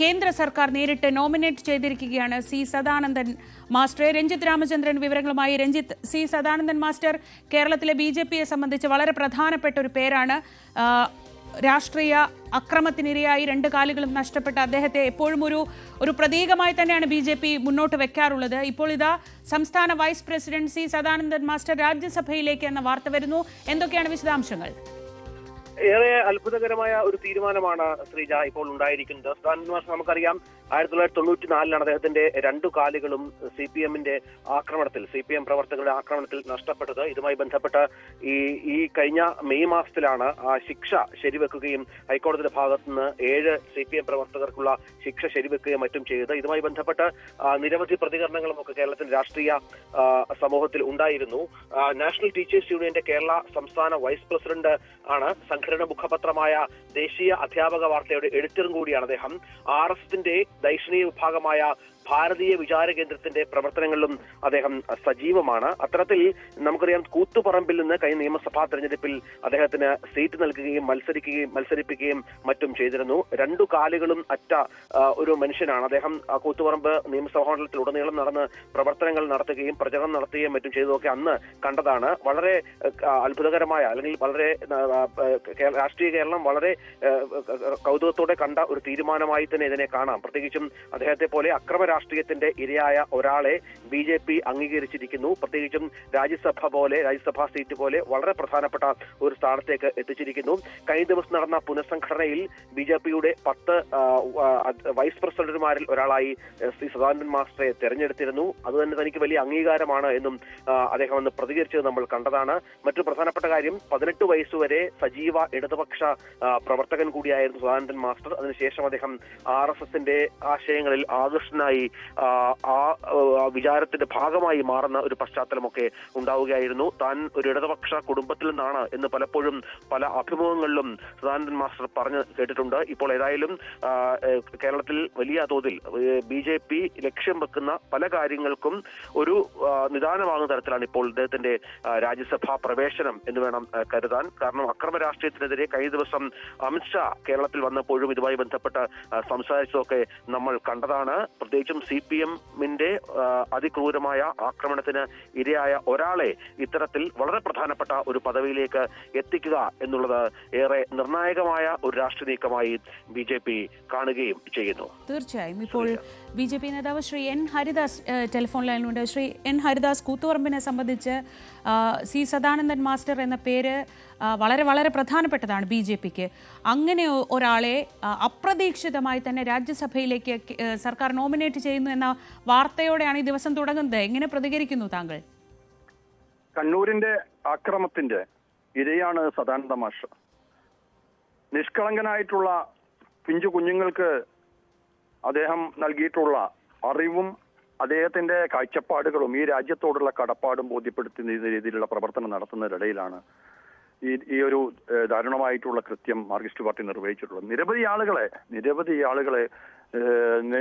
കേന്ദ്ര സർക്കാർ നേരിട്ട് നോമിനേറ്റ് ചെയ്തിരിക്കുകയാണ് സി സദാനന്ദൻ മാസ്റ്ററെ. രഞ്ജിത്ത് രാമചന്ദ്രൻ വിവരങ്ങളുമായി. രഞ്ജിത്ത്, സി സദാനന്ദൻ മാസ്റ്റർ കേരളത്തിലെ BJPയെ സംബന്ധിച്ച് വളരെ പ്രധാനപ്പെട്ട ഒരു പേരാണ്. രാഷ്ട്രീയ അക്രമത്തിനിരയായി 2 കാലുകളും നഷ്ടപ്പെട്ട അദ്ദേഹത്തെ എപ്പോഴും ഒരു പ്രതീകമായി തന്നെയാണ് BJP മുന്നോട്ട് വെക്കാറുള്ളത്. ഇപ്പോൾ ഇതാ സംസ്ഥാന vice president C Sadanandan master രാജ്യസഭയിലേക്ക് എന്ന വാർത്ത വരുന്നു. എന്തൊക്കെയാണ് വിശദാംശങ്ങൾ? ഏറെ അത്ഭുതകരമായ ഒരു തീരുമാനമാണ് ശ്രീജ ഇപ്പോൾ ഉണ്ടായിരിക്കുന്നത്. സദാനന്ദൻ മാസ്റ്റർ നമുക്കറിയാം 1994 അദ്ദേഹത്തിന്റെ 2 കാലുകളും CPM-ന്റെ ആക്രമണത്തിൽ, CPM പ്രവർത്തകരുടെ ആക്രമണത്തിൽ നഷ്ടപ്പെട്ടത്. ഇതുമായി ബന്ധപ്പെട്ട് ഈ കഴിഞ്ഞ മെയ് മാസത്തിലാണ് ആ ശിക്ഷ ശരിവെക്കുകയും ഹൈക്കോടതിയുടെ ഭാഗത്തു നിന്ന് 7 CPM പ്രവർത്തകർക്കുള്ള ശിക്ഷ ശരിവെക്കുകയും മറ്റും ചെയ്തത്. ഇതുമായി ബന്ധപ്പെട്ട് നിരവധി പ്രതികരണങ്ങളും ഒക്കെ കേരളത്തിന്റെ രാഷ്ട്രീയ സമൂഹത്തിൽ ഉണ്ടായിരുന്നു. നാഷണൽ ടീച്ചേഴ്സ് യൂണിയന്റെ കേരള സംസ്ഥാന വൈസ് പ്രസിഡന്റ് ആണ്. സംഘടന മുഖപത്രമായ ദേശീയ അധ്യാപക വാർത്തയുടെ എഡിറ്ററും കൂടിയാണ് അദ്ദേഹം. RSSന്റെ ദൈക്ഷണിക വിഭാഗമായ ഭാരതീയ വിചാര കേന്ദ്രത്തിന്റെ പ്രവർത്തനങ്ങളിലും അദ്ദേഹം സജീവമാണ്. അത്തരത്തിൽ നമുക്കറിയാം കൂത്തുപറമ്പിൽ നിന്ന് കഴിഞ്ഞ നിയമസഭാ തെരഞ്ഞെടുപ്പിൽ അദ്ദേഹത്തിന് സീറ്റ് നൽകുകയും മത്സരിപ്പിക്കുകയും മറ്റും ചെയ്തിരുന്നു. 2 കാലുകളും അറ്റ ഒരു മനുഷ്യനാണ് അദ്ദേഹം. കൂത്തുപറമ്പ് നിയമസഭാ മണ്ഡലത്തിൽ ഉടനീളം നടന്ന് പ്രവർത്തനങ്ങൾ നടത്തുകയും പ്രചരണം നടത്തുകയും മറ്റും ചെയ്തതൊക്കെ അന്ന് കണ്ടതാണ്. വളരെ അത്ഭുതകരമായ, അല്ലെങ്കിൽ വളരെ രാഷ്ട്രീയ കേരളം വളരെ കൗതുകത്തോടെ കണ്ട ഒരു തീരുമാനമായി തന്നെ ഇതിനെ കാണാം. പ്രത്യേകിച്ചും അദ്ദേഹത്തെ പോലെ അക്രമ രാഷ്ട്രീയത്തിന്റെ ഇരയായ ഒരാളെ BJP അംഗീകരിച്ചിരിക്കുന്നു. പ്രത്യേകിച്ചും രാജ്യസഭാ സീറ്റ് പോലെ വളരെ പ്രധാനപ്പെട്ട ഒരു സ്ഥാനത്തേക്ക് എത്തിച്ചിരിക്കുന്നു. കഴിഞ്ഞ ദിവസം നടന്ന പുനഃസംഘടനയിൽ BJPയുടെ 10 വൈസ് പ്രസിഡന്റുമാരിൽ ഒരാളായി ശ്രീ സദാനന്ദൻ മാസ്റ്ററെ തെരഞ്ഞെടുത്തിരുന്നു. അതുതന്നെ തനിക്ക് വലിയ അംഗീകാരമാണ് എന്നും അദ്ദേഹം അന്ന് പ്രതികരിച്ചത് നമ്മൾ കണ്ടതാണ്. മറ്റു പ്രധാനപ്പെട്ട കാര്യം 18 വയസ്സുവരെ സജീവ ഇടതുപക്ഷ പ്രവർത്തകൻ കൂടിയായിരുന്നു സദാനന്ദൻ മാസ്റ്റർ. അതിനുശേഷം അദ്ദേഹം RSSന്റെ ആശയങ്ങളിൽ ആകൃഷ്ടനായി ആ വിചാരത്തിന്റെ ഭാഗമായി മാറുന്ന ഒരു പശ്ചാത്തലമൊക്കെ ഉണ്ടാവുകയായിരുന്നു. താൻ ഒരു ഇടതുപക്ഷ കുടുംബത്തിൽ നിന്നാണ് എന്ന് പലപ്പോഴും പല അഭിമുഖങ്ങളിലും സദാനന്ദൻ മാസ്റ്റർ പറഞ്ഞു കേട്ടിട്ടുണ്ട്. ഇപ്പോൾ ഏതായാലും കേരളത്തിൽ വലിയ തോതിൽ BJP ലക്ഷ്യം വെക്കുന്ന പല കാര്യങ്ങൾക്കും ഒരു നിദാനമാകുന്ന തരത്തിലാണ് ഇപ്പോൾ ഇദ്ദേഹത്തിന്റെ രാജ്യസഭാ പ്രവേശനം എന്ന് വേണം കരുതാൻ. കാരണം അക്രമ രാഷ്ട്രീയത്തിനെതിരെ കഴിഞ്ഞ ദിവസം അമിത് ഷാ കേരളത്തിൽ വന്നപ്പോഴും ഇതുമായി ബന്ധപ്പെട്ട് സംസാരിച്ചതൊക്കെ നമ്മൾ കണ്ടതാണ്. പ്രത്യേകിച്ചും CPM-ന്റെ അതിക്രൂരമായ ആക്രമണത്തിന് ഇരയായ ഒരാളെ ഇത്തരത്തിൽ വളരെ പ്രധാനപ്പെട്ട ഒരു പദവിയിലേക്ക് എത്തിക്കുക എന്നുള്ളത് ഏറെ നിർണായകമായ ഒരു രാഷ്ട്രീയ നീക്കമായി BJP കാണുകയും ചെയ്യുന്നു. തീർച്ചയായും. ഇപ്പോൾ BJP നേതാവ് ശ്രീ N ഹരിദാസ് ടെലിഫോൺ ലൈനിലുണ്ട്. ശ്രീ N ഹരിദാസ്, കൂത്തുപറമ്പിനെ സംബന്ധിച്ച് സി സദാനന്ദൻ മാസ്റ്റർ എന്ന പേര് വളരെ വളരെ പ്രധാനപ്പെട്ടതാണ് BJPക്ക്. അങ്ങനെ ഒരാളെ അപ്രതീക്ഷിതമായി തന്നെ രാജ്യസഭയിലേക്ക് സർക്കാർ നോമിനേറ്റ് ചെയ്യുന്നു എന്ന വാർത്തയോടെയാണ് ഈ ദിവസം തുടങ്ങുന്നത്. എങ്ങനെ പ്രതികരിക്കുന്നു താങ്കൾ? കണ്ണൂരിന്റെ ആക്രമത്തിന്റെ ഇരയാണ് സദാനന്ദ മാസ്റ്റർ. നിഷ്കളങ്കനായിട്ടുള്ള പിഞ്ചു കുഞ്ഞുങ്ങൾക്ക് അദ്ദേഹം നൽകിയിട്ടുള്ള അറിവും അദ്ദേഹത്തിന്റെ കാഴ്ചപ്പാടുകളും ഈ രാജ്യത്തോടുള്ള കടപ്പാടും ബോധ്യപ്പെടുത്തുന്ന രീതിയിലുള്ള പ്രവർത്തനം നടത്തുന്നതിനിടയിലാണ് ഈ ഒരു ദാരുണമായിട്ടുള്ള കൃത്യം മാർക്സിസ്റ്റ് പാർട്ടി നിർവഹിച്ചിട്ടുള്ളത്. നിരവധി ആളുകളെ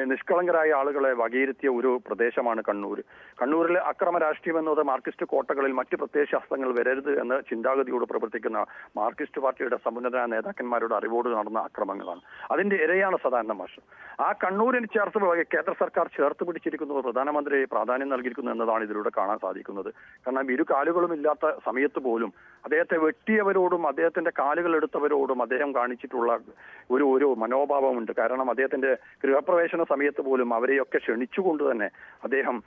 നിഷ്കളങ്കരായ ആളുകളെ വകയിരുത്തിയ ഒരു പ്രദേശമാണ് കണ്ണൂർ. കണ്ണൂരിലെ അക്രമ രാഷ്ട്രീയം എന്നത് മാർക്സിസ്റ്റ് കോട്ടകളിൽ മറ്റ് പ്രത്യയശാസ്ത്രങ്ങൾ വരരുത് എന്ന ചിന്താഗതിയോട് പ്രവർത്തിക്കുന്ന മാർക്സിസ്റ്റ് പാർട്ടിയുടെ സമുന്നതരായ നേതാക്കന്മാരുടെ അറിവോട് നടന്ന അക്രമങ്ങളാണ്. അതിന്റെ ഇരയാണ് സദാനന്ദ മാസ്റ്റർ. ആ കണ്ണൂരിന് കേന്ദ്ര സർക്കാർ ചേർത്ത് പിടിച്ചിരിക്കുന്നത് പ്രധാനമന്ത്രി പ്രാധാന്യം നൽകിയിരിക്കുന്നു എന്നതാണ് ഇതിലൂടെ കാണാൻ സാധിക്കുന്നത്. കാരണം 2 കാലുകളും ഇല്ലാത്ത സമയത്ത് പോലും അദ്ദേഹത്തെ വെട്ടിയവരോടും അദ്ദേഹത്തിന്റെ കാലുകൾ എടുത്തവരോടും അദ്ദേഹം കാണിച്ചിട്ടുള്ള ഒരു മനോഭാവമുണ്ട്. കാരണം അദ്ദേഹത്തിന്റെ ഗൃഹപ്രവേശന സമയത്ത് പോലും അവരെയൊക്കെ ക്ഷണിച്ചുകൊണ്ട് തന്നെ അദ്ദേഹം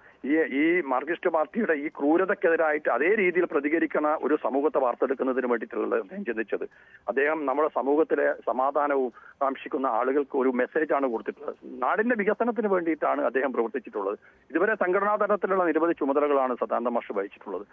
ഈ മാർക്സിസ്റ്റ് പാർട്ടിയുടെ ഈ ക്രൂരതയ്ക്കെതിരായിട്ട് അതേ രീതിയിൽ പ്രതികരിക്കുന്ന ഒരു സമൂഹത്തെ വാർത്തെടുക്കുന്നതിന് വേണ്ടിയിട്ടുള്ള അദ്ദേഹം ചിന്തിച്ചത്. അദ്ദേഹം നമ്മുടെ സമൂഹത്തിലെ സമാധാനവും കാക്ഷിക്കുന്ന ആളുകൾക്ക് ഒരു മെസ്സേജാണ് കൊടുത്തിട്ടുള്ളത്. നാടിന്റെ വികസനത്തിന് വേണ്ടിയിട്ടാണ് അദ്ദേഹം പ്രവർത്തിച്ചിട്ടുള്ളത്. ഇതുവരെ സംഘടനാ തലത്തിലുള്ള നിരവധി ചുമതലകളാണ് സദാനന്ദ മാസ്റ്റർ വഹിച്ചിട്ടുള്ളത്.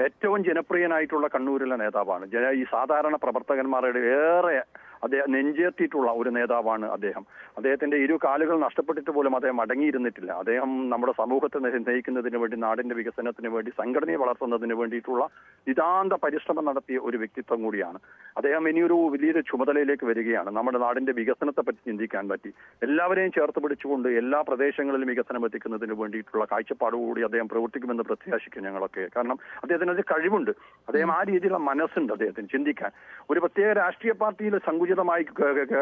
ഏറ്റവും ജനപ്രിയനായിട്ടുള്ള കണ്ണൂരിലെ നേതാവാണ്. ഈ സാധാരണ പ്രവർത്തകന്മാരുടെ ഏറെ അദ്ദേഹം നെഞ്ചേർത്തിയിട്ടുള്ള ഒരു നേതാവാണ് അദ്ദേഹം. അദ്ദേഹത്തിന്റെ ഇരു കാലുകൾ നഷ്ടപ്പെട്ടിട്ട് പോലും അദ്ദേഹം അടങ്ങിയിരുന്നിട്ടില്ല. അദ്ദേഹം നമ്മുടെ സമൂഹത്തെ നയിക്കുന്നതിന് വേണ്ടി, നാടിന്റെ വികസനത്തിന് വേണ്ടി, സംഘടനയെ വളർത്തുന്നതിന് വേണ്ടിയിട്ടുള്ള നിതാന്ത പരിശ്രമം നടത്തിയ ഒരു വ്യക്തിത്വം കൂടിയാണ് അദ്ദേഹം. ഇനിയൊരു വലിയൊരു ചുമതലയിലേക്ക് വരികയാണ്. നമ്മുടെ നാടിന്റെ വികസനത്തെ പറ്റി ചിന്തിക്കാൻ പറ്റി എല്ലാവരെയും ചേർത്ത് പിടിച്ചുകൊണ്ട് എല്ലാ പ്രദേശങ്ങളിലും വികസനം എത്തിക്കുന്നതിന് വേണ്ടിയിട്ടുള്ള കാഴ്ചപ്പാടുകൂടി അദ്ദേഹം പ്രവർത്തിക്കുമെന്ന് പ്രത്യാശിക്കും ഞങ്ങളൊക്കെ. കാരണം അദ്ദേഹത്തിന് അത് കഴിവുണ്ട്, അദ്ദേഹം ആ രീതിയിലുള്ള മനസ്സുണ്ട് അദ്ദേഹത്തിന് ചിന്തിക്കാൻ. ഒരു പ്രത്യേക രാഷ്ട്രീയ പാർട്ടിയിൽ സങ്കുചിതമായി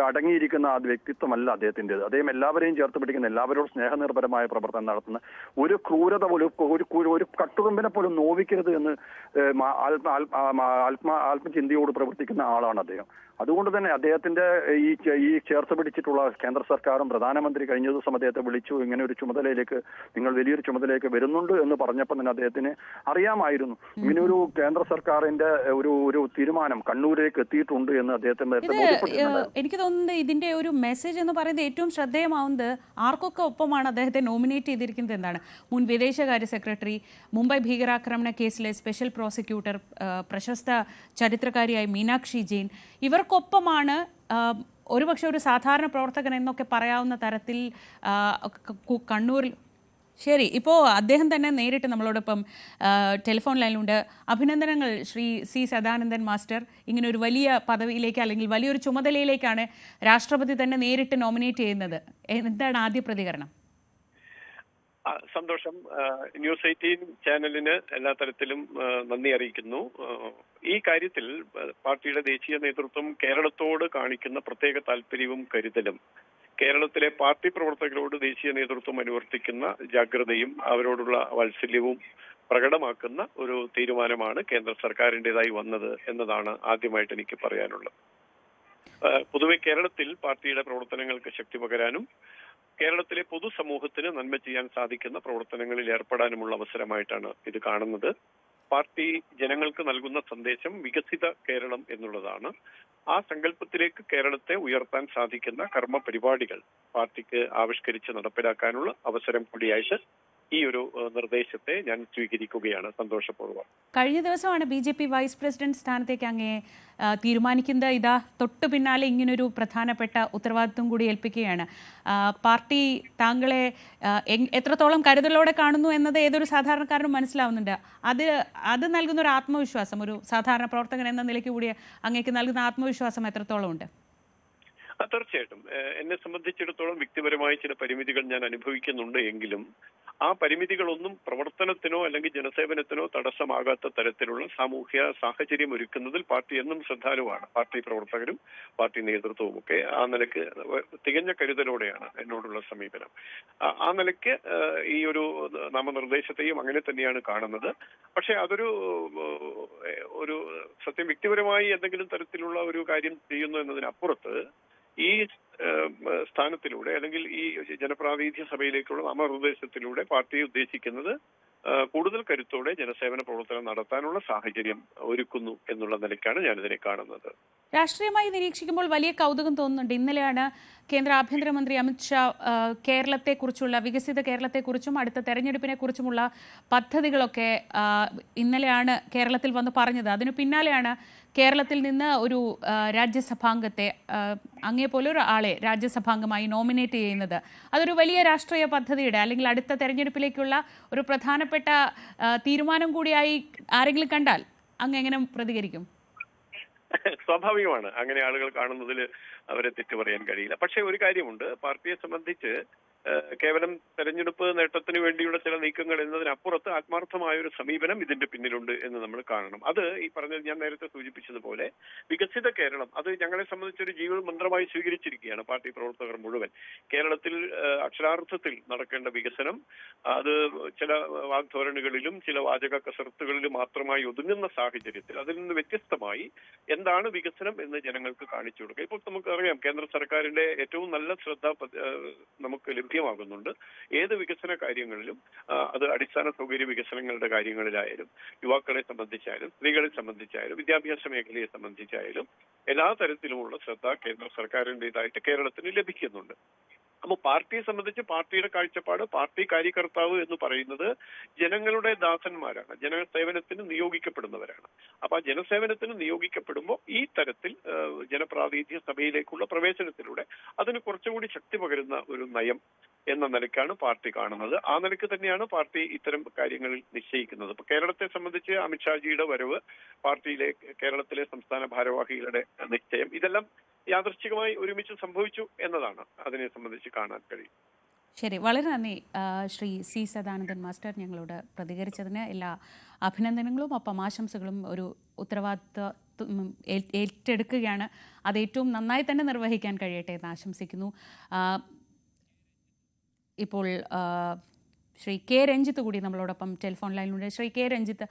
അടങ്ങിയിരിക്കുന്ന ആ വ്യക്തിത്വമല്ല അദ്ദേഹത്തിൻ്റെത്. അദ്ദേഹം എല്ലാവരെയും ചേർത്ത് പിടിക്കുന്ന, എല്ലാവരോടും സ്നേഹനിർഭരമായ പ്രവർത്തനം നടത്തുന്ന, ഒരു ക്രൂരത പോലും, ഒരു കട്ടുറുമ്പിനെ പോലും നോവിക്കരുത് എന്ന് ആത്മചിന്തയോട് പ്രവർത്തിക്കുന്ന ആളാണ് അദ്ദേഹം. അതുകൊണ്ട് തന്നെ അദ്ദേഹത്തിന്റെ ഈ ചേർത്ത് പിടിച്ചിട്ടുള്ള കേന്ദ്ര സർക്കാരും പ്രധാനമന്ത്രി കഴിഞ്ഞ ദിവസം അദ്ദേഹത്തെ വിളിച്ചു, ഇങ്ങനെ ഒരു ചുമതലയിലേക്ക്, നിങ്ങൾ വലിയൊരു ചുമതലയിലേക്ക് വരുന്നുണ്ട് എന്ന് പറഞ്ഞപ്പോൾ തന്നെ അദ്ദേഹത്തിന് അറിയാമായിരുന്നു ഇങ്ങനെയൊരു കേന്ദ്ര സർക്കാരിന്റെ ഒരു തീരുമാനം കണ്ണൂരിലേക്ക് എത്തിയിട്ടുണ്ട് എന്ന് അദ്ദേഹത്തെ എനിക്ക് തോന്നുന്നത് ഇതിന്റെ ഒരു മെസ്സേജ് എന്ന് പറയുന്നത് ഏറ്റവും ശ്രദ്ധേയമാവുന്നത് ആർക്കൊക്കെ ഒപ്പമാണ് അദ്ദേഹത്തെ നോമിനേറ്റ് ചെയ്തിരിക്കുന്നത് എന്നാണ്. മുൻ വിദേശകാര്യ സെക്രട്ടറി, മുംബൈ ഭീകരാക്രമണ കേസിലെ സ്പെഷ്യൽ പ്രോസിക്യൂട്ടർ, പ്രശസ്ത ചരിത്രകാരിയായ മീനാക്ഷി ജെയിൻ, ഇവർക്കൊപ്പമാണ് ഒരുപക്ഷെ ഒരു സാധാരണ പ്രവർത്തകൻ എന്നൊക്കെ പറയാവുന്ന തരത്തിൽ കണ്ണൂരിൽ. ശരി, ഇപ്പോൾ അദ്ദേഹം തന്നെ നേരിട്ട് നമ്മളോടൊപ്പം ടെലിഫോൺ ലൈനിലുണ്ട്. അഭിനന്ദനങ്ങൾ ശ്രീ സി സദാനന്ദൻ മാസ്റ്റർ. ഇങ്ങനെ ഒരു വലിയ പദവിയിലേക്ക് അല്ലെങ്കിൽ വലിയൊരു ചുമതലയിലേക്കാണ് രാഷ്ട്രപതി തന്നെ നേരിട്ട് നോമിനേറ്റ് ചെയ്യുന്നത്. എന്താണ് ആദ്യ പ്രതികരണം? സന്തോഷം. ന്യൂസ് 18 ചാനലിന് എല്ലാ തരത്തിലും നന്ദി അറിയിക്കുന്നു. ഈ കാര്യത്തിൽ പാർട്ടിയുടെ ദേശീയ നേതൃത്വം കേരളത്തോട് കാണിക്കുന്ന പ്രത്യേക താല്പര്യവും കരുതലും, കേരളത്തിലെ പാർട്ടി പ്രവർത്തകരോട് ദേശീയ നേതൃത്വം അനുവർത്തിക്കുന്ന ജാഗ്രതയും അവരോടുള്ള വാത്സല്യവും പ്രകടമാക്കുന്ന ഒരു തീരുമാനമാണ് കേന്ദ്ര സർക്കാരിൻ്റെതായി വന്നത് എന്നതാണ് ആദ്യമായിട്ട് എനിക്ക് പറയാനുള്ളത്. പൊതുവെ കേരളത്തിൽ പാർട്ടിയുടെ പ്രവർത്തനങ്ങൾക്ക് ശക്തി പകരാനും കേരളത്തിലെ പൊതുസമൂഹത്തിന് നന്മ ചെയ്യാൻ സാധിക്കുന്ന പ്രവർത്തനങ്ങളിൽ ഏർപ്പെടാനുമുള്ള അവസരമായിട്ടാണ് ഇത് കാണുന്നത്. പാർട്ടി ജനങ്ങൾക്ക് നൽകുന്ന സന്ദേശം വികസിത കേരളം എന്നുള്ളതാണ്. ആ സങ്കല്പത്തിലേക്ക് കേരളത്തെ ഉയർത്താൻ സാധിക്കുന്ന കർമ്മ പരിപാടികൾ പാർട്ടിക്ക് ആവിഷ്കരിച്ച് നടപ്പിലാക്കാനുള്ള അവസരം കൂടിയായിട്ട് ഈ ഒരു നിർദ്ദേശത്തെ ഞാൻ സ്വീകരിക്കുകയാണ് സന്തോഷപൂർവ്വം. കഴിഞ്ഞ ദിവസമാണ് BJP വൈസ് പ്രസിഡന്റ് സ്ഥാനത്തേക്ക് അങ്ങേ തീരുമാനിക്കുന്നത്. ഇതാ തൊട്ടു പിന്നാലെ ഇങ്ങനൊരു പ്രധാനപ്പെട്ട ഉത്തരവാദിത്വം കൂടി ഏൽപ്പിക്കുകയാണ്. പാർട്ടി താങ്കളെ എത്രത്തോളം കരുതലോടെ കാണുന്നു എന്നത് ഏതൊരു സാധാരണക്കാരനും മനസ്സിലാവുന്നുണ്ട്. അത് നൽകുന്ന ഒരു ആത്മവിശ്വാസം, ഒരു സാധാരണ പ്രവർത്തകൻ എന്ന നിലയ്ക്ക് കൂടി അങ്ങേക്ക് നൽകുന്ന ആത്മവിശ്വാസം എത്രത്തോളം ഉണ്ട്? തീർച്ചയായിട്ടും എന്നെ സംബന്ധിച്ചിടത്തോളം വ്യക്തിപരമായ ചില പരിമിതികൾ ഞാൻ അനുഭവിക്കുന്നുണ്ട്. എങ്കിലും ആ പരിമിതികളൊന്നും പ്രവർത്തനത്തിനോ അല്ലെങ്കിൽ ജനസേവനത്തിനോ തടസ്സമാകാത്ത തരത്തിലുള്ള സാമൂഹ്യ സാഹചര്യം ഒരുക്കുന്നതിൽ പാർട്ടി എന്നും ശ്രദ്ധാലുവാണ്. പാർട്ടി പ്രവർത്തകരും പാർട്ടി നേതൃത്വവും ഒക്കെ ആ നിലയ്ക്ക് തികഞ്ഞ കരുതലോടെയാണ് എന്നോടുള്ള സമീപനം. ആ നിലയ്ക്ക് ഈ ഒരു നാമനിർദ്ദേശത്തെയും അങ്ങനെ തന്നെയാണ് കാണുന്നത്. പക്ഷെ അതൊരു സത്യം വ്യക്തിപരമായി എന്തെങ്കിലും തരത്തിലുള്ള ഒരു കാര്യം ചെയ്യുന്നു എന്നതിനപ്പുറത്ത് ഈ സ്ഥാനത്തിലൂടെ അല്ലെങ്കിൽ ഈ ജനപ്രാതിനിധ്യ സഭയിലേക്കുള്ള നാമനിർദ്ദേശത്തിലൂടെ പാർട്ടി ഉദ്ദേശിക്കുന്നത് കൂടുതൽ കരുത്തോടെ ജനസേവന പ്രവർത്തനം നടത്താനുള്ള സാഹചര്യം ഒരുക്കുന്നു എന്നുള്ള നിലയ്ക്കാണ് ഞാനിതിനെ കാണുന്നത്. രാഷ്ട്രീയമായി നിരീക്ഷിക്കുമ്പോൾ വലിയ കൗതുകം തോന്നുന്നുണ്ട്. ഇന്നലെയാണ് കേന്ദ്ര ആഭ്യന്തരമന്ത്രി അമിത്ഷാ കേരളത്തെക്കുറിച്ചുള്ള, വികസിത കേരളത്തെക്കുറിച്ചും അടുത്ത തെരഞ്ഞെടുപ്പിനെ കുറിച്ചുമുള്ള പദ്ധതികളൊക്കെ ഇന്നലെയാണ് കേരളത്തിൽ വന്ന് പറഞ്ഞത്. അതിനു പിന്നാലെയാണ് കേരളത്തിൽ നിന്ന് ഒരു രാജ്യസഭാംഗത്തെ, അങ്ങേപോലെ ഒരു ആളെ രാജ്യസഭാംഗമായി നോമിനേറ്റ് ചെയ്യുന്നത്. അതൊരു വലിയ രാഷ്ട്രീയ പദ്ധതിയുടെ അല്ലെങ്കിൽ അടുത്ത തെരഞ്ഞെടുപ്പിലേക്കുള്ള ഒരു പ്രധാനപ്പെട്ട തീരുമാനം കൂടിയായി ആരെങ്കിലും കണ്ടാൽ അങ്ങ് എങ്ങനെ പ്രതികരിക്കും? സ്വാഭാവികമാണ്, അങ്ങനെ ആളുകൾ കാണുന്നതിൽ അവരെ തെറ്റു പറയാൻ കഴിയില്ല. പക്ഷെ ഒരു കാര്യമുണ്ട്, പാർട്ടിയെ സംബന്ധിച്ച് കേവലം തെരഞ്ഞെടുപ്പ് നേട്ടത്തിന് വേണ്ടിയുള്ള ചില നീക്കങ്ങൾ എന്നതിനപ്പുറത്ത് ആത്മാർത്ഥമായ ഒരു സമീപനം ഇതിന്റെ പിന്നിലുണ്ട് എന്ന് നമ്മൾ കാണണം. അത് ഈ പറഞ്ഞത് ഞാൻ നേരത്തെ സൂചിപ്പിച്ചതുപോലെ വികസിത കേരളം, അത് ഞങ്ങളെ സംബന്ധിച്ചൊരു ജീവിത മന്ത്രമായി സ്വീകരിച്ചിരിക്കുകയാണ് പാർട്ടി പ്രവർത്തകർ മുഴുവൻ. കേരളത്തിൽ അക്ഷരാർത്ഥത്തിൽ നടക്കേണ്ട വികസനം അത് ചില വാഗ്ധോരണികളിലും ചില വാചക കസർത്തുകളിലും മാത്രമായി ഒതുങ്ങുന്ന സാഹചര്യത്തിൽ അതിൽ നിന്ന് വ്യത്യസ്തമായി എന്താണ് വികസനം എന്ന് ജനങ്ങൾക്ക് കാണിച്ചു കൊടുക്കുക. ഇപ്പോൾ നമുക്കറിയാം, കേന്ദ്ര സർക്കാരിന്റെ ഏറ്റവും നല്ല ശ്രദ്ധ നമുക്ക് ലഭ്യമാകുന്നുണ്ട് ഏത് വികസന കാര്യങ്ങളിലും. അത് അടിസ്ഥാന സൗകര്യ വികസനങ്ങളുടെ കാര്യങ്ങളിലായാലും, യുവാക്കളെ സംബന്ധിച്ചായാലും, സ്ത്രീകളെ സംബന്ധിച്ചായാലും, വിദ്യാഭ്യാസ മേഖലയെ സംബന്ധിച്ചായാലും എല്ലാ തരത്തിലുമുള്ള ശ്രദ്ധ കേന്ദ്ര സർക്കാരിൻ്റെതായിട്ട് കേരളത്തിന് ലഭിക്കുന്നുണ്ട്. അപ്പോൾ പാർട്ടിയെ സംബന്ധിച്ച് പാർട്ടിയുടെ കാഴ്ചപ്പാട്, പാർട്ടി കാര്യകർത്താവ് എന്ന് പറയുന്നത് ജനങ്ങളുടെ ദാസന്മാരാണ്, ജനസേവനത്തിന് നിയോഗിക്കപ്പെടുന്നവരാണ്. അപ്പൊ ആ ജനസേവനത്തിന് നിയോഗിക്കപ്പെടുമ്പോൾ ഈ തരത്തിൽ ജനപ്രാതിനിധ്യ സഭയിലേക്കുള്ള പ്രവേശനത്തിലൂടെ അതിന് കുറച്ചുകൂടി ശക്തി പകരുന്ന ഒരു നയം എന്ന നിലയ്ക്കാണ് പാർട്ടി കാണുന്നത്. ആ നിലയ്ക്ക് തന്നെയാണ് പാർട്ടി ഇത്തരം കാര്യങ്ങളിൽ നിശ്ചയിക്കുന്നത്. ഇപ്പൊ കേരളത്തെ സംബന്ധിച്ച് അമിത്ഷാജിയുടെ വരവ്, പാർട്ടിയിലെ കേരളത്തിലെ സംസ്ഥാന ഭാരവാഹികളുടെ നിശ്ചയം, ഇതെല്ലാം യാദൃശ്ചികമായി ഒരുമിച്ച് സംഭവിച്ചു എന്നതാണ് അതിനെ സംബന്ധിച്ച് കാണാൻ കഴിയും. ശരി, വളരെ നന്ദി ശ്രീ സി സദാനന്ദൻ മാസ്റ്റർ, ഞങ്ങളോട് പ്രതികരിച്ചതിന് എല്ലാ അഭിനന്ദനങ്ങളും ഒപ്പം ആശംസകളും. ഒരു ഉത്തരവാദിത്വം ഏറ്റെടുക്കുകയാണ്, അത് ഏറ്റവും നന്നായി തന്നെ നിർവഹിക്കാൻ കഴിയട്ടെ എന്ന് ആശംസിക്കുന്നു. ഇപ്പോൾ ശ്രീ കെ രഞ്ജിത്ത് കൂടി നമ്മളോടൊപ്പം ടെലിഫോൺ ലൈനിലുണ്ട്. ശ്രീ കെ രഞ്ജിത്ത്,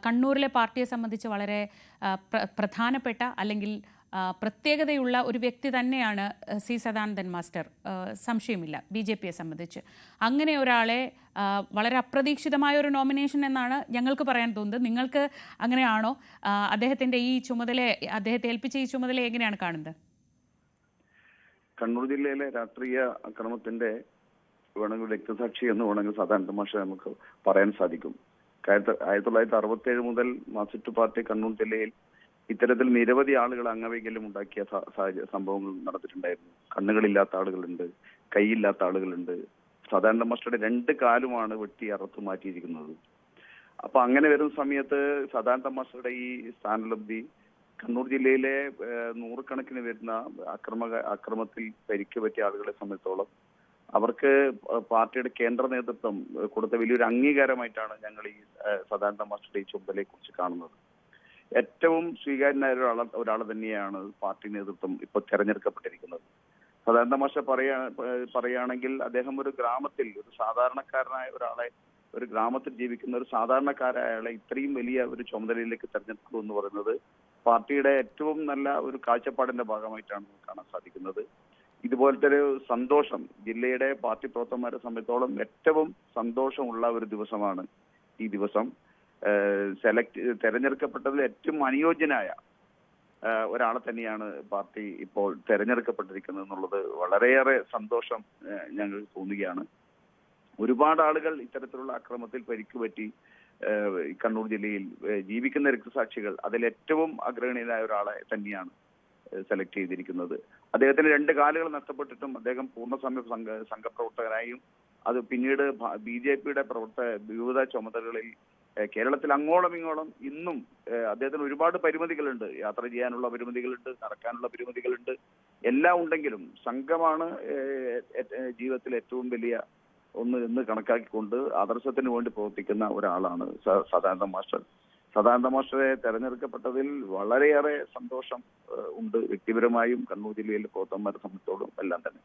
കണ്ണൂരിലെ പാർട്ടിയെ സംബന്ധിച്ച് വളരെ പ്രധാനപ്പെട്ട അല്ലെങ്കിൽ പ്രത്യേകതയുള്ള ഒരു വ്യക്തി തന്നെയാണ് സി സദാനന്ദൻ മാസ്റ്റർ, സംശയമില്ല, BJPയെ സംബന്ധിച്ച്. അങ്ങനെ ഒരാളെ വളരെ അപ്രതീക്ഷിതമായ ഒരു നോമിനേഷൻ എന്നാണ് ഞങ്ങൾക്ക് പറയാൻ തോന്നുന്നത്. നിങ്ങൾക്ക് അങ്ങനെയാണോ? അദ്ദേഹത്തിൻ്റെ ഈ ചുമതല, അദ്ദേഹത്തെ ഏൽപ്പിച്ച ഈ ചുമതല എങ്ങനെയാണ് കാണുന്നത്? കണ്ണൂർ ജില്ലയിലെ രാഷ്ട്രീയ അക്രമത്തിന്റെ വേണമെങ്കിൽ രക്തസാക്ഷി എന്ന് വേണമെങ്കിൽ സദാനന്ദൻ മാഷെ നമുക്ക് പറയാൻ സാധിക്കും. 1967 മുതൽ മാർക്സിസ്റ്റ് പാർട്ടി കണ്ണൂർ ജില്ലയിൽ ഇത്തരത്തിൽ നിരവധി ആളുകൾ അംഗവൈകല്യം ഉണ്ടാക്കിയ സംഭവങ്ങൾ നടന്നിട്ടുണ്ടായിരുന്നു. കണ്ണുകളില്ലാത്ത ആളുകളുണ്ട്, കൈയില്ലാത്ത ആളുകളുണ്ട്. സദാനന്ദൻ മാസ്റ്ററുടെ 2 കാലുമാണ് വെട്ടി അറുത്തു മാറ്റിയിരിക്കുന്നത്. അപ്പൊ അങ്ങനെ വരുന്ന സമയത്ത് സദാനന്ദൻ മാസ്റ്ററുടെ ഈ സ്ഥാനലബ്ധി കണ്ണൂർ ജില്ലയിലെ നൂറുകണക്കിന് വരുന്ന അക്രമത്തിൽ പരിക്ക് പറ്റിയ ആളുകളെ സംബന്ധിച്ചോളം അവർക്ക് പാർട്ടിയുടെ കേന്ദ്ര നേതൃത്വം കൊടുത്ത വലിയൊരു അംഗീകാരമായിട്ടാണ് ഞങ്ങൾ ഈ സദാനന്ദൻ മാസ്റ്ററുടെ ഈ ചുമതലയെ കുറിച്ച് കാണുന്നത്. ഏറ്റവും സ്വീകാര്യനായ ഒരാളെ തന്നെയാണ് പാർട്ടി നേതൃത്വം ഇപ്പോൾ തെരഞ്ഞെടുക്കപ്പെട്ടിരിക്കുന്നത്. സദാനന്ദൻ മാസ്റ്റർ പറയുകയാണെങ്കിൽ അദ്ദേഹം ഒരു ഗ്രാമത്തിൽ, ഒരു സാധാരണക്കാരനായ ഒരാളെ, ഒരു ഗ്രാമത്തിൽ ജീവിക്കുന്ന ഒരു സാധാരണക്കാരായ ആളെ ഇത്രയും വലിയ ഒരു ചുമതലയിലേക്ക് തെരഞ്ഞെടുക്കുക എന്ന് പറയുന്നത് പാർട്ടിയുടെ ഏറ്റവും നല്ല ഒരു കാഴ്ചപ്പാടിന്റെ ഭാഗമായിട്ടാണ് കാണാൻ സാധിക്കുന്നത്. ഇതുപോലത്തെ ഒരു സന്തോഷം ജില്ലയുടെ പാർട്ടി പ്രവർത്തകന്മാരെ സംബന്ധിച്ചോളം ഏറ്റവും സന്തോഷമുള്ള ഒരു ദിവസമാണ് ഈ ദിവസം. തെരഞ്ഞെടുക്കപ്പെട്ടതിൽ ഏറ്റവും അനുയോജ്യനായ ഒരാളെ തന്നെയാണ് പാർട്ടി ഇപ്പോൾ തെരഞ്ഞെടുക്കപ്പെട്ടിരിക്കുന്നത് എന്നുള്ളത് വളരെയേറെ സന്തോഷം ഞങ്ങൾക്ക് തോന്നുകയാണ്. ഒരുപാട് ആളുകൾ ഇത്തരത്തിലുള്ള അക്രമത്തിൽ പരിക്കുപറ്റി കണ്ണൂർ ജില്ലയിൽ ജീവിക്കുന്ന രക്തസാക്ഷികൾ, അതിൽ ഏറ്റവും അഗ്രഗണ്യനായ ഒരാളെ തന്നെയാണ് സെലക്ട് ചെയ്തിരിക്കുന്നത്. അദ്ദേഹത്തിന് 2 കാലുകൾ നഷ്ടപ്പെട്ടിട്ടും അദ്ദേഹം പൂർണ്ണസമയ സംഘപ്രവർത്തകനായും അത് പിന്നീട് BJPയുടെ വിവിധ ചുമതലകളിൽ കേരളത്തിൽ അങ്ങോളം ഇങ്ങോളം ഇന്നും അദ്ദേഹത്തിന് ഒരുപാട് പരിമിതികളുണ്ട്. യാത്ര ചെയ്യാനുള്ള പരിമിതികളുണ്ട്, നടക്കാനുള്ള പരിമിതികളുണ്ട്, എല്ലാം ഉണ്ടെങ്കിലും സംഘമാണ് ജീവിതത്തിൽ ഏറ്റവും വലിയ ഒന്ന് എന്ന് കണക്കാക്കിക്കൊണ്ട് ആദർശത്തിന് വേണ്ടി പ്രവർത്തിക്കുന്ന ഒരാളാണ് സദാനന്ദൻ മാസ്റ്റർ. സദാനന്ദൻ മാസ്റ്ററെ തെരഞ്ഞെടുക്കപ്പെട്ടതിൽ വളരെയേറെ സന്തോഷം ഉണ്ട്, വ്യക്തിപരമായും കണ്ണൂർ ജില്ലയിലെ പ്രവർത്തകന്മാരെ സംബന്ധിച്ചോളം എല്ലാം തന്നെ.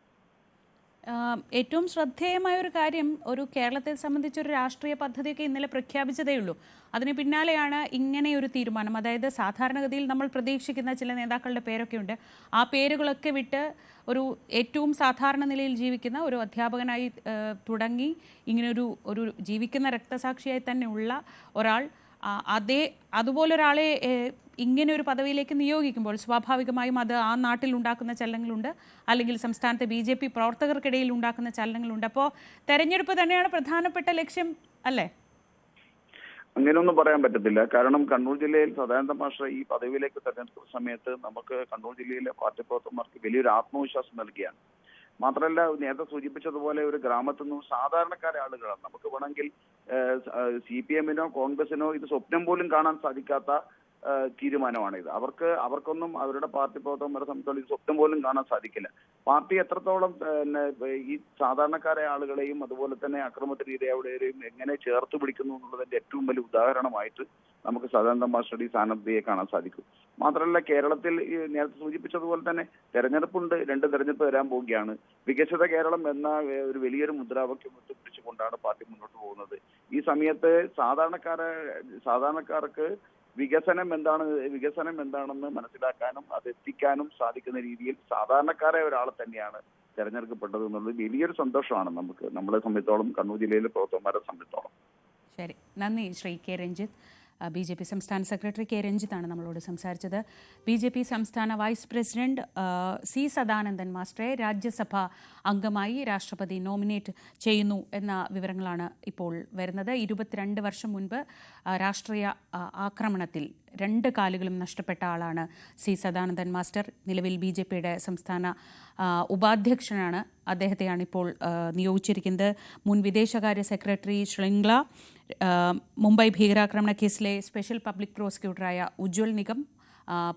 ഏറ്റവും ശ്രദ്ധേയമായ ഒരു കാര്യം, ഒരു കേരളത്തെ സംബന്ധിച്ചൊരു രാഷ്ട്രീയ പദ്ധതിയൊക്കെ ഇന്നലെ പ്രഖ്യാപിച്ചതേ ഉള്ളൂ. അതിന് പിന്നാലെയാണ് ഇങ്ങനെയൊരു തീരുമാനം. അതായത് സാധാരണഗതിയിൽ നമ്മൾ പ്രതീക്ഷിക്കുന്ന ചില നേതാക്കളുടെ പേരൊക്കെ ഉണ്ട്. ആ പേരുകളൊക്കെ വിട്ട് ഒരു ഏറ്റവും സാധാരണ നിലയിൽ ജീവിക്കുന്ന ഒരു അധ്യാപകനായി തുടങ്ങി ഇങ്ങനൊരു ജീവിക്കുന്ന രക്തസാക്ഷിയായി തന്നെ ഉള്ള ഒരാൾ, അതുപോലൊരാളെ ഇങ്ങനെ ഒരു പദവിയിലേക്ക് നിയോഗിക്കുമ്പോൾ സ്വാഭാവികമായും അത് ആ നാട്ടിൽ ഉണ്ടാക്കുന്ന ചലനങ്ങളുണ്ട്, അല്ലെങ്കിൽ സംസ്ഥാനത്തെ BJP പ്രവർത്തകർക്കിടയിൽ ഉണ്ടാക്കുന്ന ചലനങ്ങളുണ്ട്. അപ്പോൾ തെരഞ്ഞെടുപ്പ് തന്നെയാണ് പ്രധാനപ്പെട്ട ലക്ഷ്യം അല്ലേ? അങ്ങനെയൊന്നും പറയാൻ പറ്റത്തില്ല. കാരണം കണ്ണൂർ ജില്ലയിൽ സദാനന്ദൻ മാസ്റ്റർ ഈ പദവിയിലേക്ക് തെരഞ്ഞെടുക്കുന്ന സമയത്ത് നമുക്ക് കണ്ണൂർ ജില്ലയിലെ പാർട്ടി പ്രവർത്തകന്മാർക്ക് വലിയൊരു ആത്മവിശ്വാസം നൽകിയാണ്. മാത്രമല്ല, നേരത്തെ സൂചിപ്പിച്ചതുപോലെ ഒരു ഗ്രാമത്തിൽ നിന്നും സാധാരണക്കാരെ ആളുകളാണ്. നമുക്ക് വേണമെങ്കിൽ CPM-നോ കോൺഗ്രസിനോ ഇത് സ്വപ്നം പോലും കാണാൻ സാധിക്കാത്ത തീരുമാനമാണിത്. അവർക്കൊന്നും അവരുടെ പാർട്ടി പ്രവർത്തകന്മാരെ സംബന്ധിച്ചോളം ഇത് സ്വപ്നം പോലും കാണാൻ സാധിക്കില്ല. പാർട്ടി എത്രത്തോളം ഈ സാധാരണക്കാരായ ആളുകളെയും അതുപോലെ തന്നെ അക്രമത്തിന് ഇരയായവരെയും എങ്ങനെ ചേർത്ത് പിടിക്കുന്നു എന്നുള്ളതിന്റെ ഏറ്റവും വലിയ ഉദാഹരണമായിട്ട് നമുക്ക് സദാനന്ദൻ മാസ്റ്ററുടെ ഈ സ്ഥാനാർത്ഥിയെ കാണാൻ സാധിക്കും. മാത്രമല്ല, കേരളത്തിൽ നേരത്തെ സൂചിപ്പിച്ചതുപോലെ തന്നെ തെരഞ്ഞെടുപ്പുണ്ട്, 2 തെരഞ്ഞെടുപ്പ് വരാൻ പോവുകയാണ്. വികസിത കേരളം എന്ന ഒരു വലിയൊരു മുദ്രാവാക്യം ഉയർത്തിപ്പിടിച്ചുകൊണ്ടാണ് പാർട്ടി മുന്നോട്ട് പോകുന്നത്. ഈ സമയത്ത് സാധാരണക്കാർക്ക് വികസനം എന്താണെന്ന് മനസ്സിലാക്കാനും അത് എത്തിക്കാനും സാധിക്കുന്ന രീതിയിൽ സാധാരണക്കാരായ ഒരാളെ തന്നെയാണ് തെരഞ്ഞെടുക്കപ്പെട്ടത് എന്നുള്ളത് വലിയൊരു സന്തോഷമാണ് നമ്മളെ സംബന്ധിച്ചോളം, കണ്ണൂർ ജില്ലയിലെ പ്രവർത്തകന്മാരെ സംബന്ധിച്ചോളം. ശരി, നന്ദി ശ്രീ കെ രഞ്ജിത്ത്. BJP സംസ്ഥാന സെക്രട്ടറി കെ രഞ്ജിത്താണ് നമ്മളോട് സംസാരിച്ചത്. BJP സംസ്ഥാന വൈസ് പ്രസിഡന്റ് C സദാനന്ദൻ മാസ്റ്ററെ രാജ്യസഭാ അംഗമായി രാഷ്ട്രപതി നോമിനേറ്റ് ചെയ്യുന്നു എന്ന വിവരങ്ങളാണ് ഇപ്പോൾ വരുന്നത്. 22 വർഷം മുൻപ് രാഷ്ട്രീയ ആക്രമണത്തിൽ 2 കാലുകളും നഷ്ടപ്പെട്ട ആളാണ് C സദാനന്ദൻ മാസ്റ്റർ. നിലവിൽ BJPയുടെ സംസ്ഥാന ഉപാധ്യക്ഷനാണ്. അദ്ദേഹത്തെയാണ് ഇപ്പോൾ നിയോഗിച്ചിരിക്കുന്നത്. മുൻ വിദേശകാര്യ സെക്രട്ടറി ശ്രിംഗ്ല, മുംബൈ ഭീകരാക്രമണ കേസിലെ സ്പെഷ്യൽ പബ്ലിക് പ്രോസിക്യൂട്ടറായ ഉജ്വൽ നിഗം,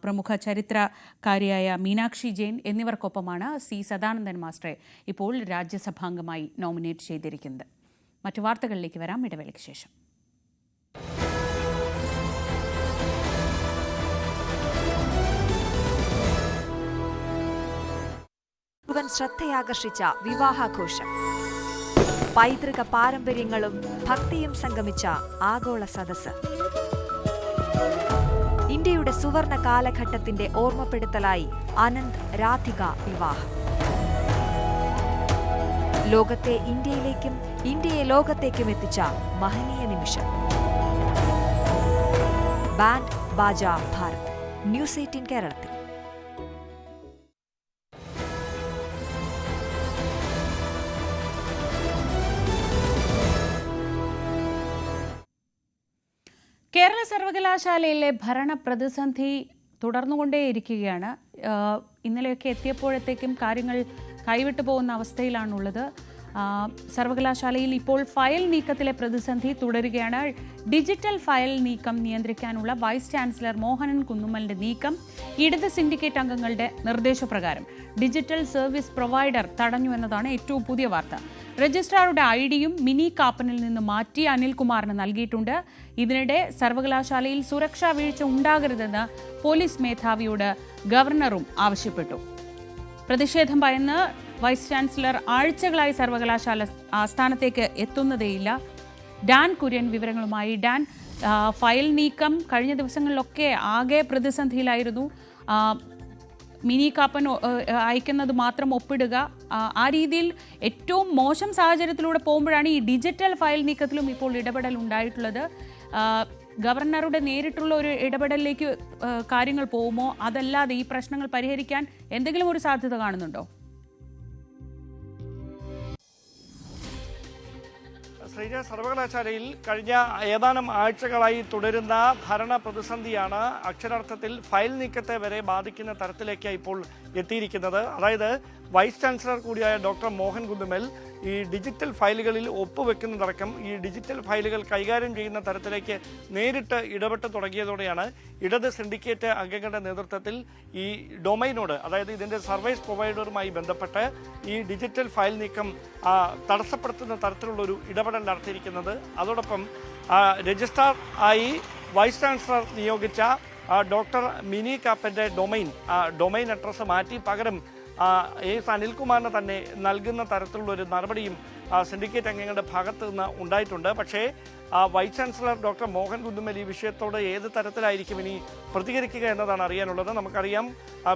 പ്രമുഖ ചരിത്രകാരിയായ മീനാക്ഷി ജെയിൻ എന്നിവർക്കൊപ്പമാണ് C സദാനന്ദൻ മാസ്റ്ററെ ഇപ്പോൾ രാജ്യസഭാംഗമായി നോമിനേറ്റ് ചെയ്തിരിക്കുന്നത്. മറ്റു വാർത്തകളിലേക്ക് വരാം ഇടവേളയ്ക്ക് ശേഷം. ശ്രദ്ധയാകർഷിച്ച വിവാഹാഘോഷം, പൈതൃക പാരമ്പര്യങ്ങളും ഭക്തിയും സംഗമിച്ച ആഗോള സദസ്സ്, ഇന്ത്യയുടെ സുവർണ കാലഘട്ടത്തിന്റെ ഓർമ്മപ്പെടുത്തലായി അനന്ത് രാധിക വിവാഹം. ലോകത്തെ ഇന്ത്യയിലേക്കും ഇന്ത്യയെ ലോകത്തേക്കും എത്തിച്ച മഹനീയ നിമിഷം. ബാൻഡ് ബാജ ഭാരത്. ന്യൂസ് 18 കേരളത്തിൽ. കേരള സർവകലാശാലയിലെ ഭരണ പ്രതിസന്ധി തുടർന്നുകൊണ്ടേയിരിക്കുകയാണ്. ഇന്നലെയൊക്കെ എത്തിയപ്പോഴത്തേക്കും കാര്യങ്ങൾ കൈവിട്ടു പോകുന്ന അവസ്ഥയിലാണുള്ളത്. സർവകലാശാലയിൽ ഇപ്പോൾ ഫയൽ നീക്കത്തിലെ പ്രതിസന്ധി തുടരുകയാണ്. ഡിജിറ്റൽ ഫയൽ നീക്കം നിയന്ത്രിക്കാനുള്ള വൈസ് ചാൻസലർ മോഹനൻ കുന്നുമ്മലിന്റെ നീക്കം ഇടത് സിൻഡിക്കേറ്റ് അംഗങ്ങളുടെ നിർദ്ദേശപ്രകാരം ഡിജിറ്റൽ സർവീസ് പ്രൊവൈഡർ തടഞ്ഞു എന്നതാണ് ഏറ്റവും പുതിയ വാർത്ത. രജിസ്ട്രാറുടെ ഐഡിയും മിനി കാപ്പനിൽ നിന്ന് മാറ്റി അനിൽകുമാറിന് നൽകിയിട്ടുണ്ട്. ഇതിനിടെ സർവകലാശാലയിൽ സുരക്ഷാ വീഴ്ച ഉണ്ടാകരുതെന്ന് പോലീസ് മേധാവിയോട് ഗവർണറും ആവശ്യപ്പെട്ടു. പ്രതിഷേധം ഭയന്ന് വൈസ് ചാൻസലർ ആഴ്ചകളായി സർവകലാശാല ആസ്ഥാനത്തേക്ക് എത്തുന്നതേയില്ല. ഡാൻ കുര്യൻ വിവരങ്ങളുമായി. ഡാൻ, ഫയൽ നീക്കം കഴിഞ്ഞ ദിവസങ്ങളിലൊക്കെ ആകെ പ്രതിസന്ധിയിലായിരുന്നു. മിനി കാപ്പൻ അയക്കുന്നത് മാത്രം ഒപ്പിടുക, ആ രീതിയിൽ ഏറ്റവും മോശം സാഹചര്യത്തിലൂടെ പോകുമ്പോഴാണ് ഈ ഡിജിറ്റൽ ഫയൽ നീക്കത്തിലും ഇപ്പോൾ ഇടപെടൽ ഉണ്ടായിട്ടുള്ളത്. ഗവർണറുടെ നേരിട്ടുള്ള ഒരു ഇടപെടലിലേക്ക് കാര്യങ്ങൾ പോകുമോ? അതല്ലാതെ ഈ പ്രശ്നങ്ങൾ പരിഹരിക്കാൻ എന്തെങ്കിലും ഒരു സാധ്യത കാണുന്നുണ്ടോ? ശ്രീജ, സർവകലാശാലയിൽ കഴിഞ്ഞ ഏതാനും ആഴ്ചകളായി തുടരുന്ന ഭരണ പ്രതിസന്ധിയാണ് അക്ഷരാർത്ഥത്തിൽ ഫയൽ നീക്കത്തെ വരെ ബാധിക്കുന്ന തരത്തിലേക്ക് ഇപ്പോൾ എത്തിയിരിക്കുന്നത്. അതായത് വൈസ് ചാൻസലർ കൂടിയായ ഡോക്ടർ മോഹൻ കുന്നുമ്മൽ ഈ ഡിജിറ്റൽ ഫയലുകളിൽ ഒപ്പുവെക്കുന്നതടക്കം ഈ ഡിജിറ്റൽ ഫയലുകൾ കൈകാര്യം ചെയ്യുന്ന തരത്തിലേക്ക് നേരിട്ട് ഇടപെട്ട് തുടങ്ങിയതോടെയാണ് ഇടത് സിൻഡിക്കേറ്റ് അംഗങ്ങളുടെ നേതൃത്വത്തിൽ ഈ ഡൊമൈനോട്, അതായത് ഇതിൻ്റെ സർവീസ് പ്രൊവൈഡറുമായി ബന്ധപ്പെട്ട് ഈ ഡിജിറ്റൽ ഫയൽ നീക്കം തടസ്സപ്പെടുത്തുന്ന തരത്തിലുള്ളൊരു ഇടപെടൽ നടത്തിയിരിക്കുന്നത്. അതോടൊപ്പം രജിസ്ട്രാർ ആയി വൈസ് ചാൻസലർ നിയോഗിച്ച ഡോക്ടർ മിനി കാപ്പൻ്റെ ഡൊമൈൻ അഡ്രസ്സ് മാറ്റി പകരം എസ് അനിൽകുമാറിന് തന്നെ നൽകുന്ന തരത്തിലുള്ളൊരു നടപടിയും സിൻഡിക്കേറ്റ് അംഗങ്ങളുടെ ഭാഗത്ത് നിന്ന് ഉണ്ടായിട്ടുണ്ട്. പക്ഷേ vice chancellor doctor Mohan Kunnummal ഈ വിഷയത്തോട് ഏത് തരത്തിലായിരിക്കും ഇനി പ്രതികരിക്കുക എന്നതാണ് അറിയാനുള്ളത്. നമുക്കറിയാം,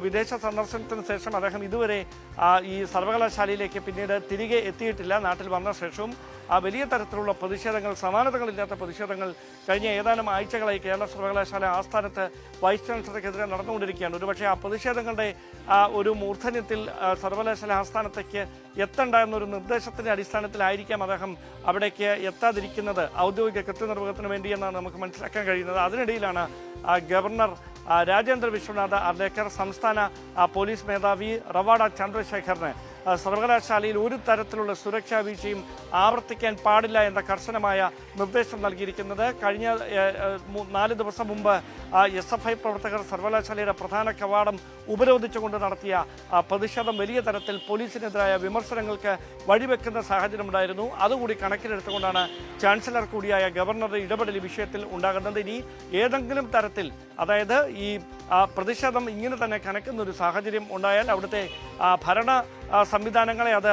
വിദേശ സന്ദർശനത്തിന് ശേഷം അദ്ദേഹം ഇതുവരെ ഈ സർവകലാശാലയിലേക്ക് പിന്നീട് തിരികെ എത്തിയിട്ടില്ല. നാട്ടിൽ വന്ന ശേഷവും വലിയ തരത്തിലുള്ള പ്രതിഷേധങ്ങൾ, സമാനതകളില്ലാത്ത പ്രതിഷേധങ്ങൾ കഴിഞ്ഞ ഏതാനും ആഴ്ചകളായി കേരള സർവകലാശാല ആസ്ഥാനത്ത് വൈസ് ചാൻസലർക്കെതിരെ നടന്നുകൊണ്ടിരിക്കുകയാണ്. ഒരുപക്ഷെ ആ പ്രതിഷേധങ്ങളുടെ ഒരു മൂർധന്യത്തിൽ സർവകലാശാല ആസ്ഥാനത്തേക്ക് എത്തണ്ട എന്നൊരു നിർദ്ദേശത്തിന്റെ അടിസ്ഥാനത്തിലായിരിക്കാം അദ്ദേഹം അവിടേക്ക് എത്താതിരിക്കുന്നത് ഔദ്യോഗിക കൃത്യനിർവഹണത്തിന് വേണ്ടി എന്നാണ് നമുക്ക് മനസ്സിലാക്കാൻ കഴിയുന്നത്. അതിനിടയിലാണ് ഗവർണർ രാജേന്ദ്ര വിശ്വനാഥ് അർലേക്കർ സംസ്ഥാന പോലീസ് മേധാവി റവാഡ ചന്ദ്രശേഖറിന് സർവകലാശാലയിൽ ഒരു തരത്തിലുള്ള സുരക്ഷാ വീഴ്ചയും ആവർത്തിക്കാൻ പാടില്ല എന്ന കർശനമായ നിർദ്ദേശം നൽകിയിരിക്കുന്നത്. കഴിഞ്ഞ 4 ദിവസം മുമ്പ് SFI പ്രവർത്തകർ സർവകലാശാലയുടെ പ്രധാന കവാടം ഉപരോധിച്ചുകൊണ്ട് നടത്തിയ പ്രതിഷേധം വലിയ തരത്തിൽ പോലീസിനെതിരായ വിമർശനങ്ങൾക്ക് വഴിവെക്കുന്ന സാഹചര്യമുണ്ടായിരുന്നു. അതുകൂടി കണക്കിലെടുത്തുകൊണ്ടാണ് ചാൻസലർ കൂടിയായ ഗവർണറുടെ ഇടപെടൽ ഈ വിഷയത്തിൽ ഉണ്ടാകുന്നത്. ഇനി ഏതെങ്കിലും തരത്തിൽ, അതായത് ഈ പ്രതിഷേധം ഇങ്ങനെ തന്നെ കനക്കുന്ന ഒരു സാഹചര്യം ഉണ്ടായാൽ, അവിടുത്തെ ഭരണ സംവിധാനങ്ങളെ അത്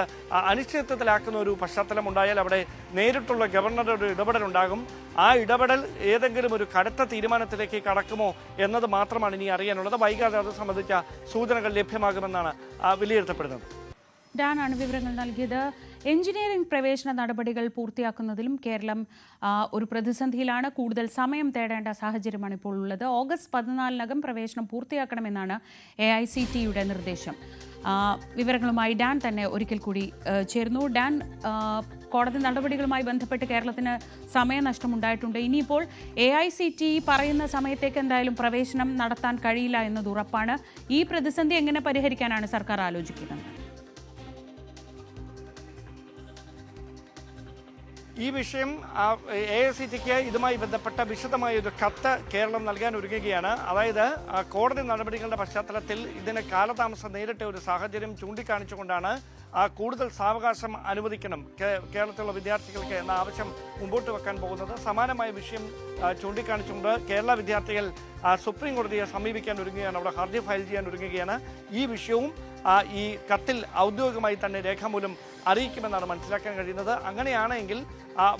അനിശ്ചിതത്വത്തിലാക്കുന്ന ഒരു പശ്ചാത്തലം ഉണ്ടായാൽ അവിടെ നേരിട്ടുള്ള ഗവർണറുടെ ഒരു ഇടപെടൽ ഉണ്ടാകും. ആ ഇടപെടൽ ഏതെങ്കിലും ഒരു കടുത്ത തീരുമാനത്തിലേക്ക് കടക്കുമോ എന്നത് മാത്രമാണ് ഇനി അറിയാനുള്ളത്. വൈകാതെ അത് സംബന്ധിച്ച സൂചനകൾ ലഭ്യമാകുമെന്നാണ് വിലയിരുത്തപ്പെടുന്നത്. ഡാനാണ് വിവരങ്ങൾ നൽകിയത്. എഞ്ചിനീയറിംഗ് പ്രവേശന നടപടികൾ പൂർത്തിയാക്കുന്നതിലും കേരളം ഒരു പ്രതിസന്ധിയിലാണ്. കൂടുതൽ സമയം തേടേണ്ട സാഹചര്യമാണ് ഇപ്പോൾ ഉള്ളത്. ഓഗസ്റ്റ് 14-നകം പ്രവേശനം പൂർത്തിയാക്കണമെന്നാണ് AICTE നിർദ്ദേശം. വിവരങ്ങളുമായി ഡാൻ തന്നെ ഒരിക്കൽ കൂടി ചേർന്നു. ഡാൻ, കോടതി നടപടികളുമായി ബന്ധപ്പെട്ട് കേരളത്തിന് സമയനഷ്ടമുണ്ടായിട്ടുണ്ട്. ഇനിയിപ്പോൾ AICTE പറയുന്ന സമയത്തേക്ക് എന്തായാലും പ്രവേശനം നടത്താൻ കഴിയില്ല എന്നത് ഉറപ്പാണ്. ഈ പ്രതിസന്ധി എങ്ങനെ പരിഹരിക്കാനാണ് സർക്കാർ ആലോചിക്കുന്നത്? ഈ വിഷയം AICTEക്ക് ഇതുമായി ബന്ധപ്പെട്ട വിശദമായ ഒരു കത്ത് കേരളം നൽകാൻ ഒരുങ്ങുകയാണ്. അതായത് കോടതി നടപടികളുടെ പശ്ചാത്തലത്തിൽ ഇതിന് കാലതാമസം നേരിട്ട ഒരു സാഹചര്യം ചൂണ്ടിക്കാണിച്ചുകൊണ്ടാണ് കൂടുതൽ സാവകാശം അനുവദിക്കണം കേരളത്തിലുള്ള വിദ്യാർത്ഥികൾക്ക് എന്ന ആവശ്യം മുമ്പോട്ട് വെക്കാൻ പോകുന്നത്. സമാനമായ വിഷയം ചൂണ്ടിക്കാണിച്ചുകൊണ്ട് കേരള വിദ്യാർത്ഥികൾ സുപ്രീം കോടതിയെ സമീപിക്കാൻ ഒരുങ്ങുകയാണ്. അവിടെ ഹർജി ഫയൽ ചെയ്യാൻ ഒരുങ്ങുകയാണ്. ഈ വിഷയവും ഈ കത്തിൽ ഔദ്യോഗികമായി തന്നെ രേഖാമൂലം അറിയിക്കുമെന്നാണ് മനസ്സിലാക്കാൻ കഴിയുന്നത്. അങ്ങനെയാണെങ്കിൽ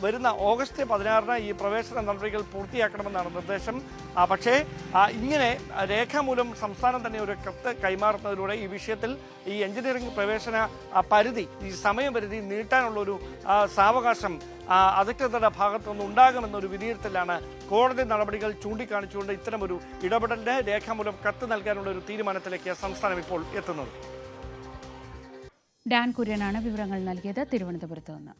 വരുന്ന ഓഗസ്റ്റ് 16-ന് ഈ പ്രവേശന നടപടികൾ പൂർത്തിയാക്കണമെന്നാണ് നിർദ്ദേശം. പക്ഷേ ഇങ്ങനെ രേഖാമൂലം സംസ്ഥാനം തന്നെ ഒരു കത്ത് കൈമാറുന്നതിലൂടെ ഈ വിഷയത്തിൽ ഈ എഞ്ചിനീയറിംഗ് പ്രവേശന പരിധി, ഈ സമയപരിധി നീട്ടാനുള്ളൊരു സാവകാശം അധികൃതരുടെ ഭാഗത്തുനിന്ന് ഉണ്ടാകുമെന്നൊരു വിലയിരുത്തലാണ് കോടതി നടപടികൾ ചൂണ്ടിക്കാണിച്ചുകൊണ്ട് ഇത്തരമൊരു ഇടപെടലിന് രേഖാമൂലം കത്ത് നൽകാനുള്ള ഒരു തീരുമാനത്തിലേക്ക് സംസ്ഥാനം ഇപ്പോൾ എത്തുന്നത്. ഡാൻ കുര്യനാണ് വിവരങ്ങൾ നൽകിയത് തിരുവനന്തപുരത്ത് നിന്ന്.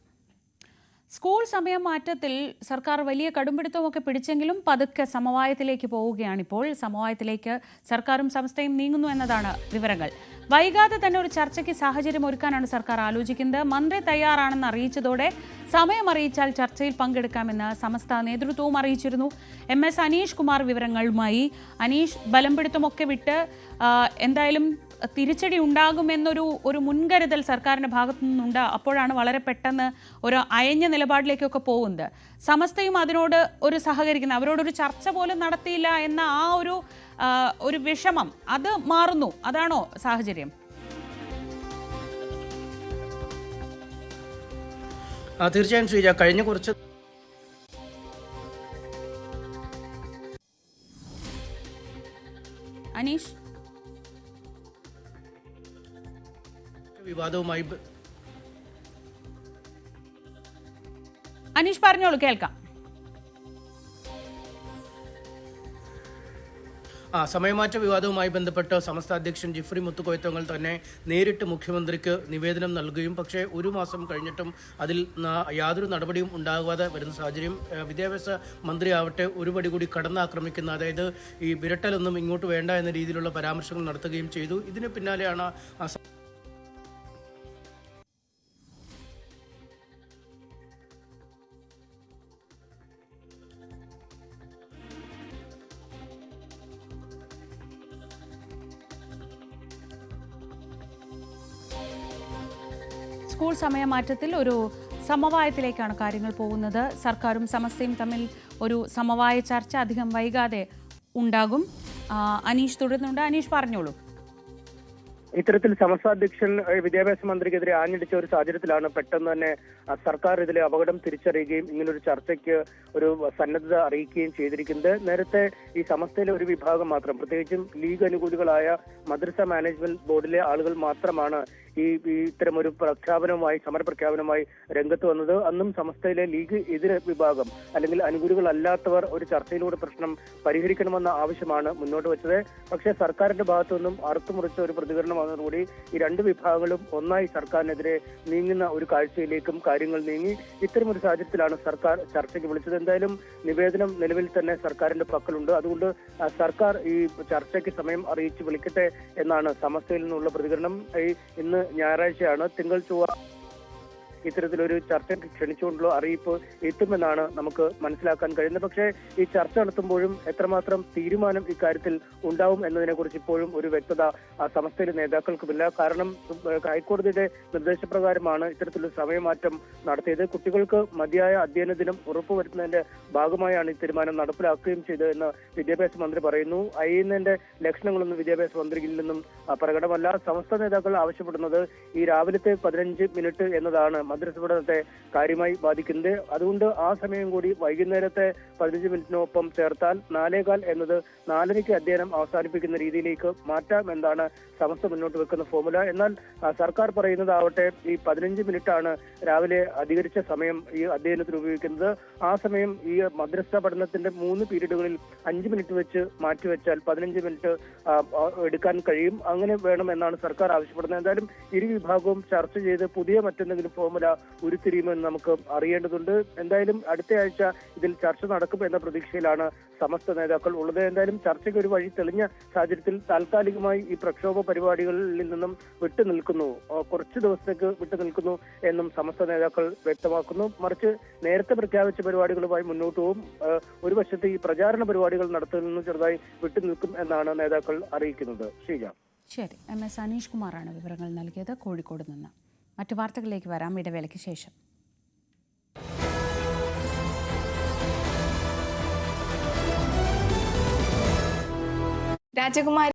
സ്കൂൾ സമയം മാറ്റത്തിൽ സർക്കാർ വലിയ കടുംപിടുത്തമൊക്കെ പിടിച്ചെങ്കിലും പതുക്കെ സമവായത്തിലേക്ക് പോവുകയാണിപ്പോൾ. സമവായത്തിലേക്ക് സർക്കാരും സംസ്ഥയും നീങ്ങുന്നു എന്നതാണ് വിവരങ്ങൾ. വൈകാതെ തന്നെ ഒരു ചർച്ചയ്ക്ക് സാഹചര്യം ഒരുക്കാനാണ് സർക്കാർ ആലോചിക്കുന്നത്. മന്ത്രി തയ്യാറാണെന്ന് അറിയിച്ചതോടെ സമയം അറിയിച്ചാൽ ചർച്ചയിൽ പങ്കെടുക്കാമെന്ന് സമസ്ത നേതൃത്വവും അറിയിച്ചിരുന്നു. MS അനീഷ് കുമാർ വിവരങ്ങളുമായി. അനീഷ്, ബലംപിടുത്തമൊക്കെ വിട്ട് എന്തായാലും തിരിച്ചടി ഉണ്ടാകുമെന്നൊരു മുൻകരുതൽ സർക്കാരിൻ്റെ ഭാഗത്തു നിന്നുണ്ട്. അപ്പോഴാണ് വളരെ പെട്ടെന്ന് ഒരു അയഞ്ഞ നിലപാടിലേക്കൊക്കെ പോകുന്നത്. സമസ്തയും അതിനോട് ഒരു സഹകരിക്കുന്നത്, അവരോടൊരു ചർച്ച പോലും നടത്തിയില്ല എന്ന ഒരു വിഷമം അത് മാറുന്നു. അതാണോ സാഹചര്യം? തീർച്ചയായും ശ്രീജ, കഴിഞ്ഞ കുറച്ച് അനീഷ് വിവാദവുമായി അനീഷ് പറഞ്ഞോളൂ, കേൾക്കാം. സമയമാറ്റ വിവാദവുമായി ബന്ധപ്പെട്ട് സമസ്ത അധ്യക്ഷൻ ജിഫ്രി മുത്തുകൊയ്ത്തങ്ങൾ തന്നെ നേരിട്ട് മുഖ്യമന്ത്രിക്ക് നിവേദനം നൽകുകയും പക്ഷേ ഒരു മാസം കഴിഞ്ഞിട്ടും അതിൽ യാതൊരു നടപടിയും ഉണ്ടാകാതെ വരുന്ന സാഹചര്യം. വിദ്യാഭ്യാസ മന്ത്രിയാവട്ടെ ഒരു പടി കൂടി കടന്നാക്രമിക്കുന്ന, അതായത് ഈ വിരട്ടലൊന്നും ഇങ്ങോട്ട് വേണ്ട എന്ന രീതിയിലുള്ള പരാമർശങ്ങൾ നടത്തുകയും ചെയ്തു. ഇതിന് പിന്നാലെയാണ് സ്കൂൾ സമയമാറ്റത്തിൽ ഒരു സമവായത്തിലേക്കാണ് കാര്യങ്ങൾ പോകുന്നത്. സർക്കാരും സമസ്തയും തമ്മിൽ ഒരു സമവായ ചർച്ച അധികം വൈകാതെ ഉണ്ടാകും. അനീഷ് തുടരുന്നുണ്ട്. അനീഷ് പറഞ്ഞോളൂ. ഇത്തരത്തിൽ സമസ്ത അധ്യക്ഷൻ വിദ്യാഭ്യാസ മന്ത്രിക്കെതിരെ ആഞ്ഞടിച്ച ഒരു സാഹചര്യത്തിലാണ് പെട്ടെന്ന് തന്നെ സർക്കാർ ഇതിലെ അപകടം തിരിച്ചറിയുകയും ഇങ്ങനൊരു ചർച്ചയ്ക്ക് ഒരു സന്നദ്ധത അറിയിക്കുകയും ചെയ്തിരിക്കുന്നത്. നേരത്തെ ഈ സമസ്തയിലെ ഒരു വിഭാഗം മാത്രം, പ്രത്യേകിച്ചും ലീഗ് അനുകൂലികളായ മദ്രസ മാനേജ്മെന്റ് ബോർഡിലെ ആളുകൾ മാത്രമാണ് ഇത്തരമൊരു സമരപ്രഖ്യാപനവുമായി രംഗത്ത് വന്നത്. അന്നും സമസ്തയിലെ ലീഗ് എതിർ വിഭാഗം അല്ലെങ്കിൽ അനുകൂലികളല്ലാത്തവർ ഒരു ചർച്ചയിലൂടെ പ്രശ്നം പരിഹരിക്കണമെന്ന ആവശ്യമാണ് മുന്നോട്ട് വെച്ചത്. പക്ഷേ സർക്കാരിന്റെ ഭാഗത്തു നിന്നും അറുത്തുമുറിച്ച ഒരു പ്രതികരണം വന്നതോടുകൂടി ഈ രണ്ട് വിഭാഗങ്ങളും ഒന്നായി സർക്കാരിനെതിരെ നീങ്ങുന്ന ഒരു കാഴ്ചയിലേക്കും കാര്യങ്ങൾ നീങ്ങി. ഇത്തരമൊരു സാഹചര്യത്തിലാണ് സർക്കാർ ചർച്ചയ്ക്ക് വിളിച്ചത്. എന്തായാലും നിവേദനം നിലവിൽ തന്നെ സർക്കാരിന്റെ പക്കലുണ്ട്. അതുകൊണ്ട് സർക്കാർ ഈ ചർച്ചയ്ക്ക് സമയം അറിയിച്ച് വിളിക്കട്ടെ എന്നാണ് സമസ്തയിൽ നിന്നുള്ള പ്രതികരണം. ഇന്ന് ഞായറാഴ്ചയാണ്. തിങ്കൾ ചൊവ്വ ഇത്തരത്തിലൊരു ചർച്ചയ്ക്ക് ക്ഷണിച്ചുകൊണ്ടുള്ള അറിയിപ്പ് എത്തുമെന്നാണ് നമുക്ക് മനസ്സിലാക്കാൻ കഴിയുന്നത്. പക്ഷേ ഈ ചർച്ച നടത്തുമ്പോഴും എത്രമാത്രം തീരുമാനം ഇക്കാര്യത്തിൽ ഉണ്ടാവും എന്നതിനെ കുറിച്ച് ഇപ്പോഴും ഒരു വ്യക്തത സമസ്തയിലെ നേതാക്കൾക്കുമില്ല. കാരണം ഹൈക്കോടതിയുടെ നിർദ്ദേശപ്രകാരമാണ് ഇത്തരത്തിലൊരു സമയമാറ്റം നടത്തിയത്. കുട്ടികൾക്ക് മതിയായ അധ്യയന ദിനം ഉറപ്പുവരുത്തുന്നതിന്റെ ഭാഗമായാണ് ഈ തീരുമാനം നടപ്പിലാക്കുകയും ചെയ്തതെന്ന് വിദ്യാഭ്യാസ മന്ത്രി പറയുന്നു. അയ്യുന്നതിന്റെ ലക്ഷണങ്ങളൊന്നും വിദ്യാഭ്യാസ മന്ത്രിയിൽ നിന്നും പ്രകടമല്ല. സമസ്ത നേതാക്കൾ ആവശ്യപ്പെടുന്നത് ഈ രാവിലത്തെ 15 മിനിറ്റ് എന്നതാണ് മദ്രസ പഠനത്തെ കാര്യമായി ബാധിക്കുന്നത്. അതുകൊണ്ട് ആ സമയം കൂടി വൈകുന്നേരത്തെ 15 മിനിറ്റിനൊപ്പം ചേർത്താൽ 4:15 എന്നത് 4:30 അധ്യയനം അവസാനിപ്പിക്കുന്ന രീതിയിലേക്ക് മാറ്റാം എന്നാണ് സമസ്ത മുന്നോട്ട് വെക്കുന്ന ഫോർമുല. എന്നാൽ സർക്കാർ പറയുന്നതാവട്ടെ ഈ 15 മിനിറ്റാണ് രാവിലെ അധികരിച്ച സമയം ഈ അധ്യയനത്തിന് ഉപയോഗിക്കുന്നത്. ആ സമയം ഈ മദ്രസ പഠനത്തിന്റെ 3 പീരീഡുകളിൽ 5 മിനിറ്റ് വെച്ച് മാറ്റിവെച്ചാൽ 15 മിനിറ്റ് എടുക്കാൻ കഴിയും. അങ്ങനെ വേണം എന്നാണ് സർക്കാർ ആവശ്യപ്പെടുന്നത്. എന്തായാലും ഇരു വിഭാഗവും ചർച്ച ചെയ്ത് പുതിയ മറ്റെന്തെങ്കിലും ഫോർമുല ഉരുത്തിരിയുമെന്ന് നമുക്ക് അറിയേണ്ടതുണ്ട്. എന്തായാലും അടുത്ത ആഴ്ച ഇതിൽ ചർച്ച നടക്കും എന്ന പ്രതീക്ഷയിലാണ് സമസ്ത നേതാക്കൾ ഉള്ളത്. എന്തായാലും ചർച്ചയ്ക്ക് ഒരു വഴി തെളിഞ്ഞ സാഹചര്യത്തിൽ താൽക്കാലികമായി ഈ പ്രക്ഷോഭ പരിപാടികളിൽ നിന്നും വിട്ടുനിൽക്കുന്നു, കുറച്ചു ദിവസത്തേക്ക് വിട്ടുനിൽക്കുന്നു എന്നും സമസ്ത നേതാക്കൾ വ്യക്തമാക്കുന്നു. മറിച്ച് നേരത്തെ പ്രഖ്യാപിച്ച പരിപാടികളുമായി മുന്നോട്ട് പോകും. ഒരു വശത്ത് ഈ പ്രചാരണ പരിപാടികൾ നടത്തുന്നതിൽ നിന്ന് ചെറുതായി വിട്ടുനിൽക്കും എന്നാണ് നേതാക്കൾ അറിയിക്കുന്നത്. ശ്രീജ. ശരി, MS അനീഷ് കുമാറാണ് വിവരങ്ങൾ നൽകിയത് കോഴിക്കോട് നിന്ന്. മറ്റു വാർത്തകളിലേക്ക് വരാം ഇടവേളയ്ക്ക് ശേഷം. രാജകുമാരി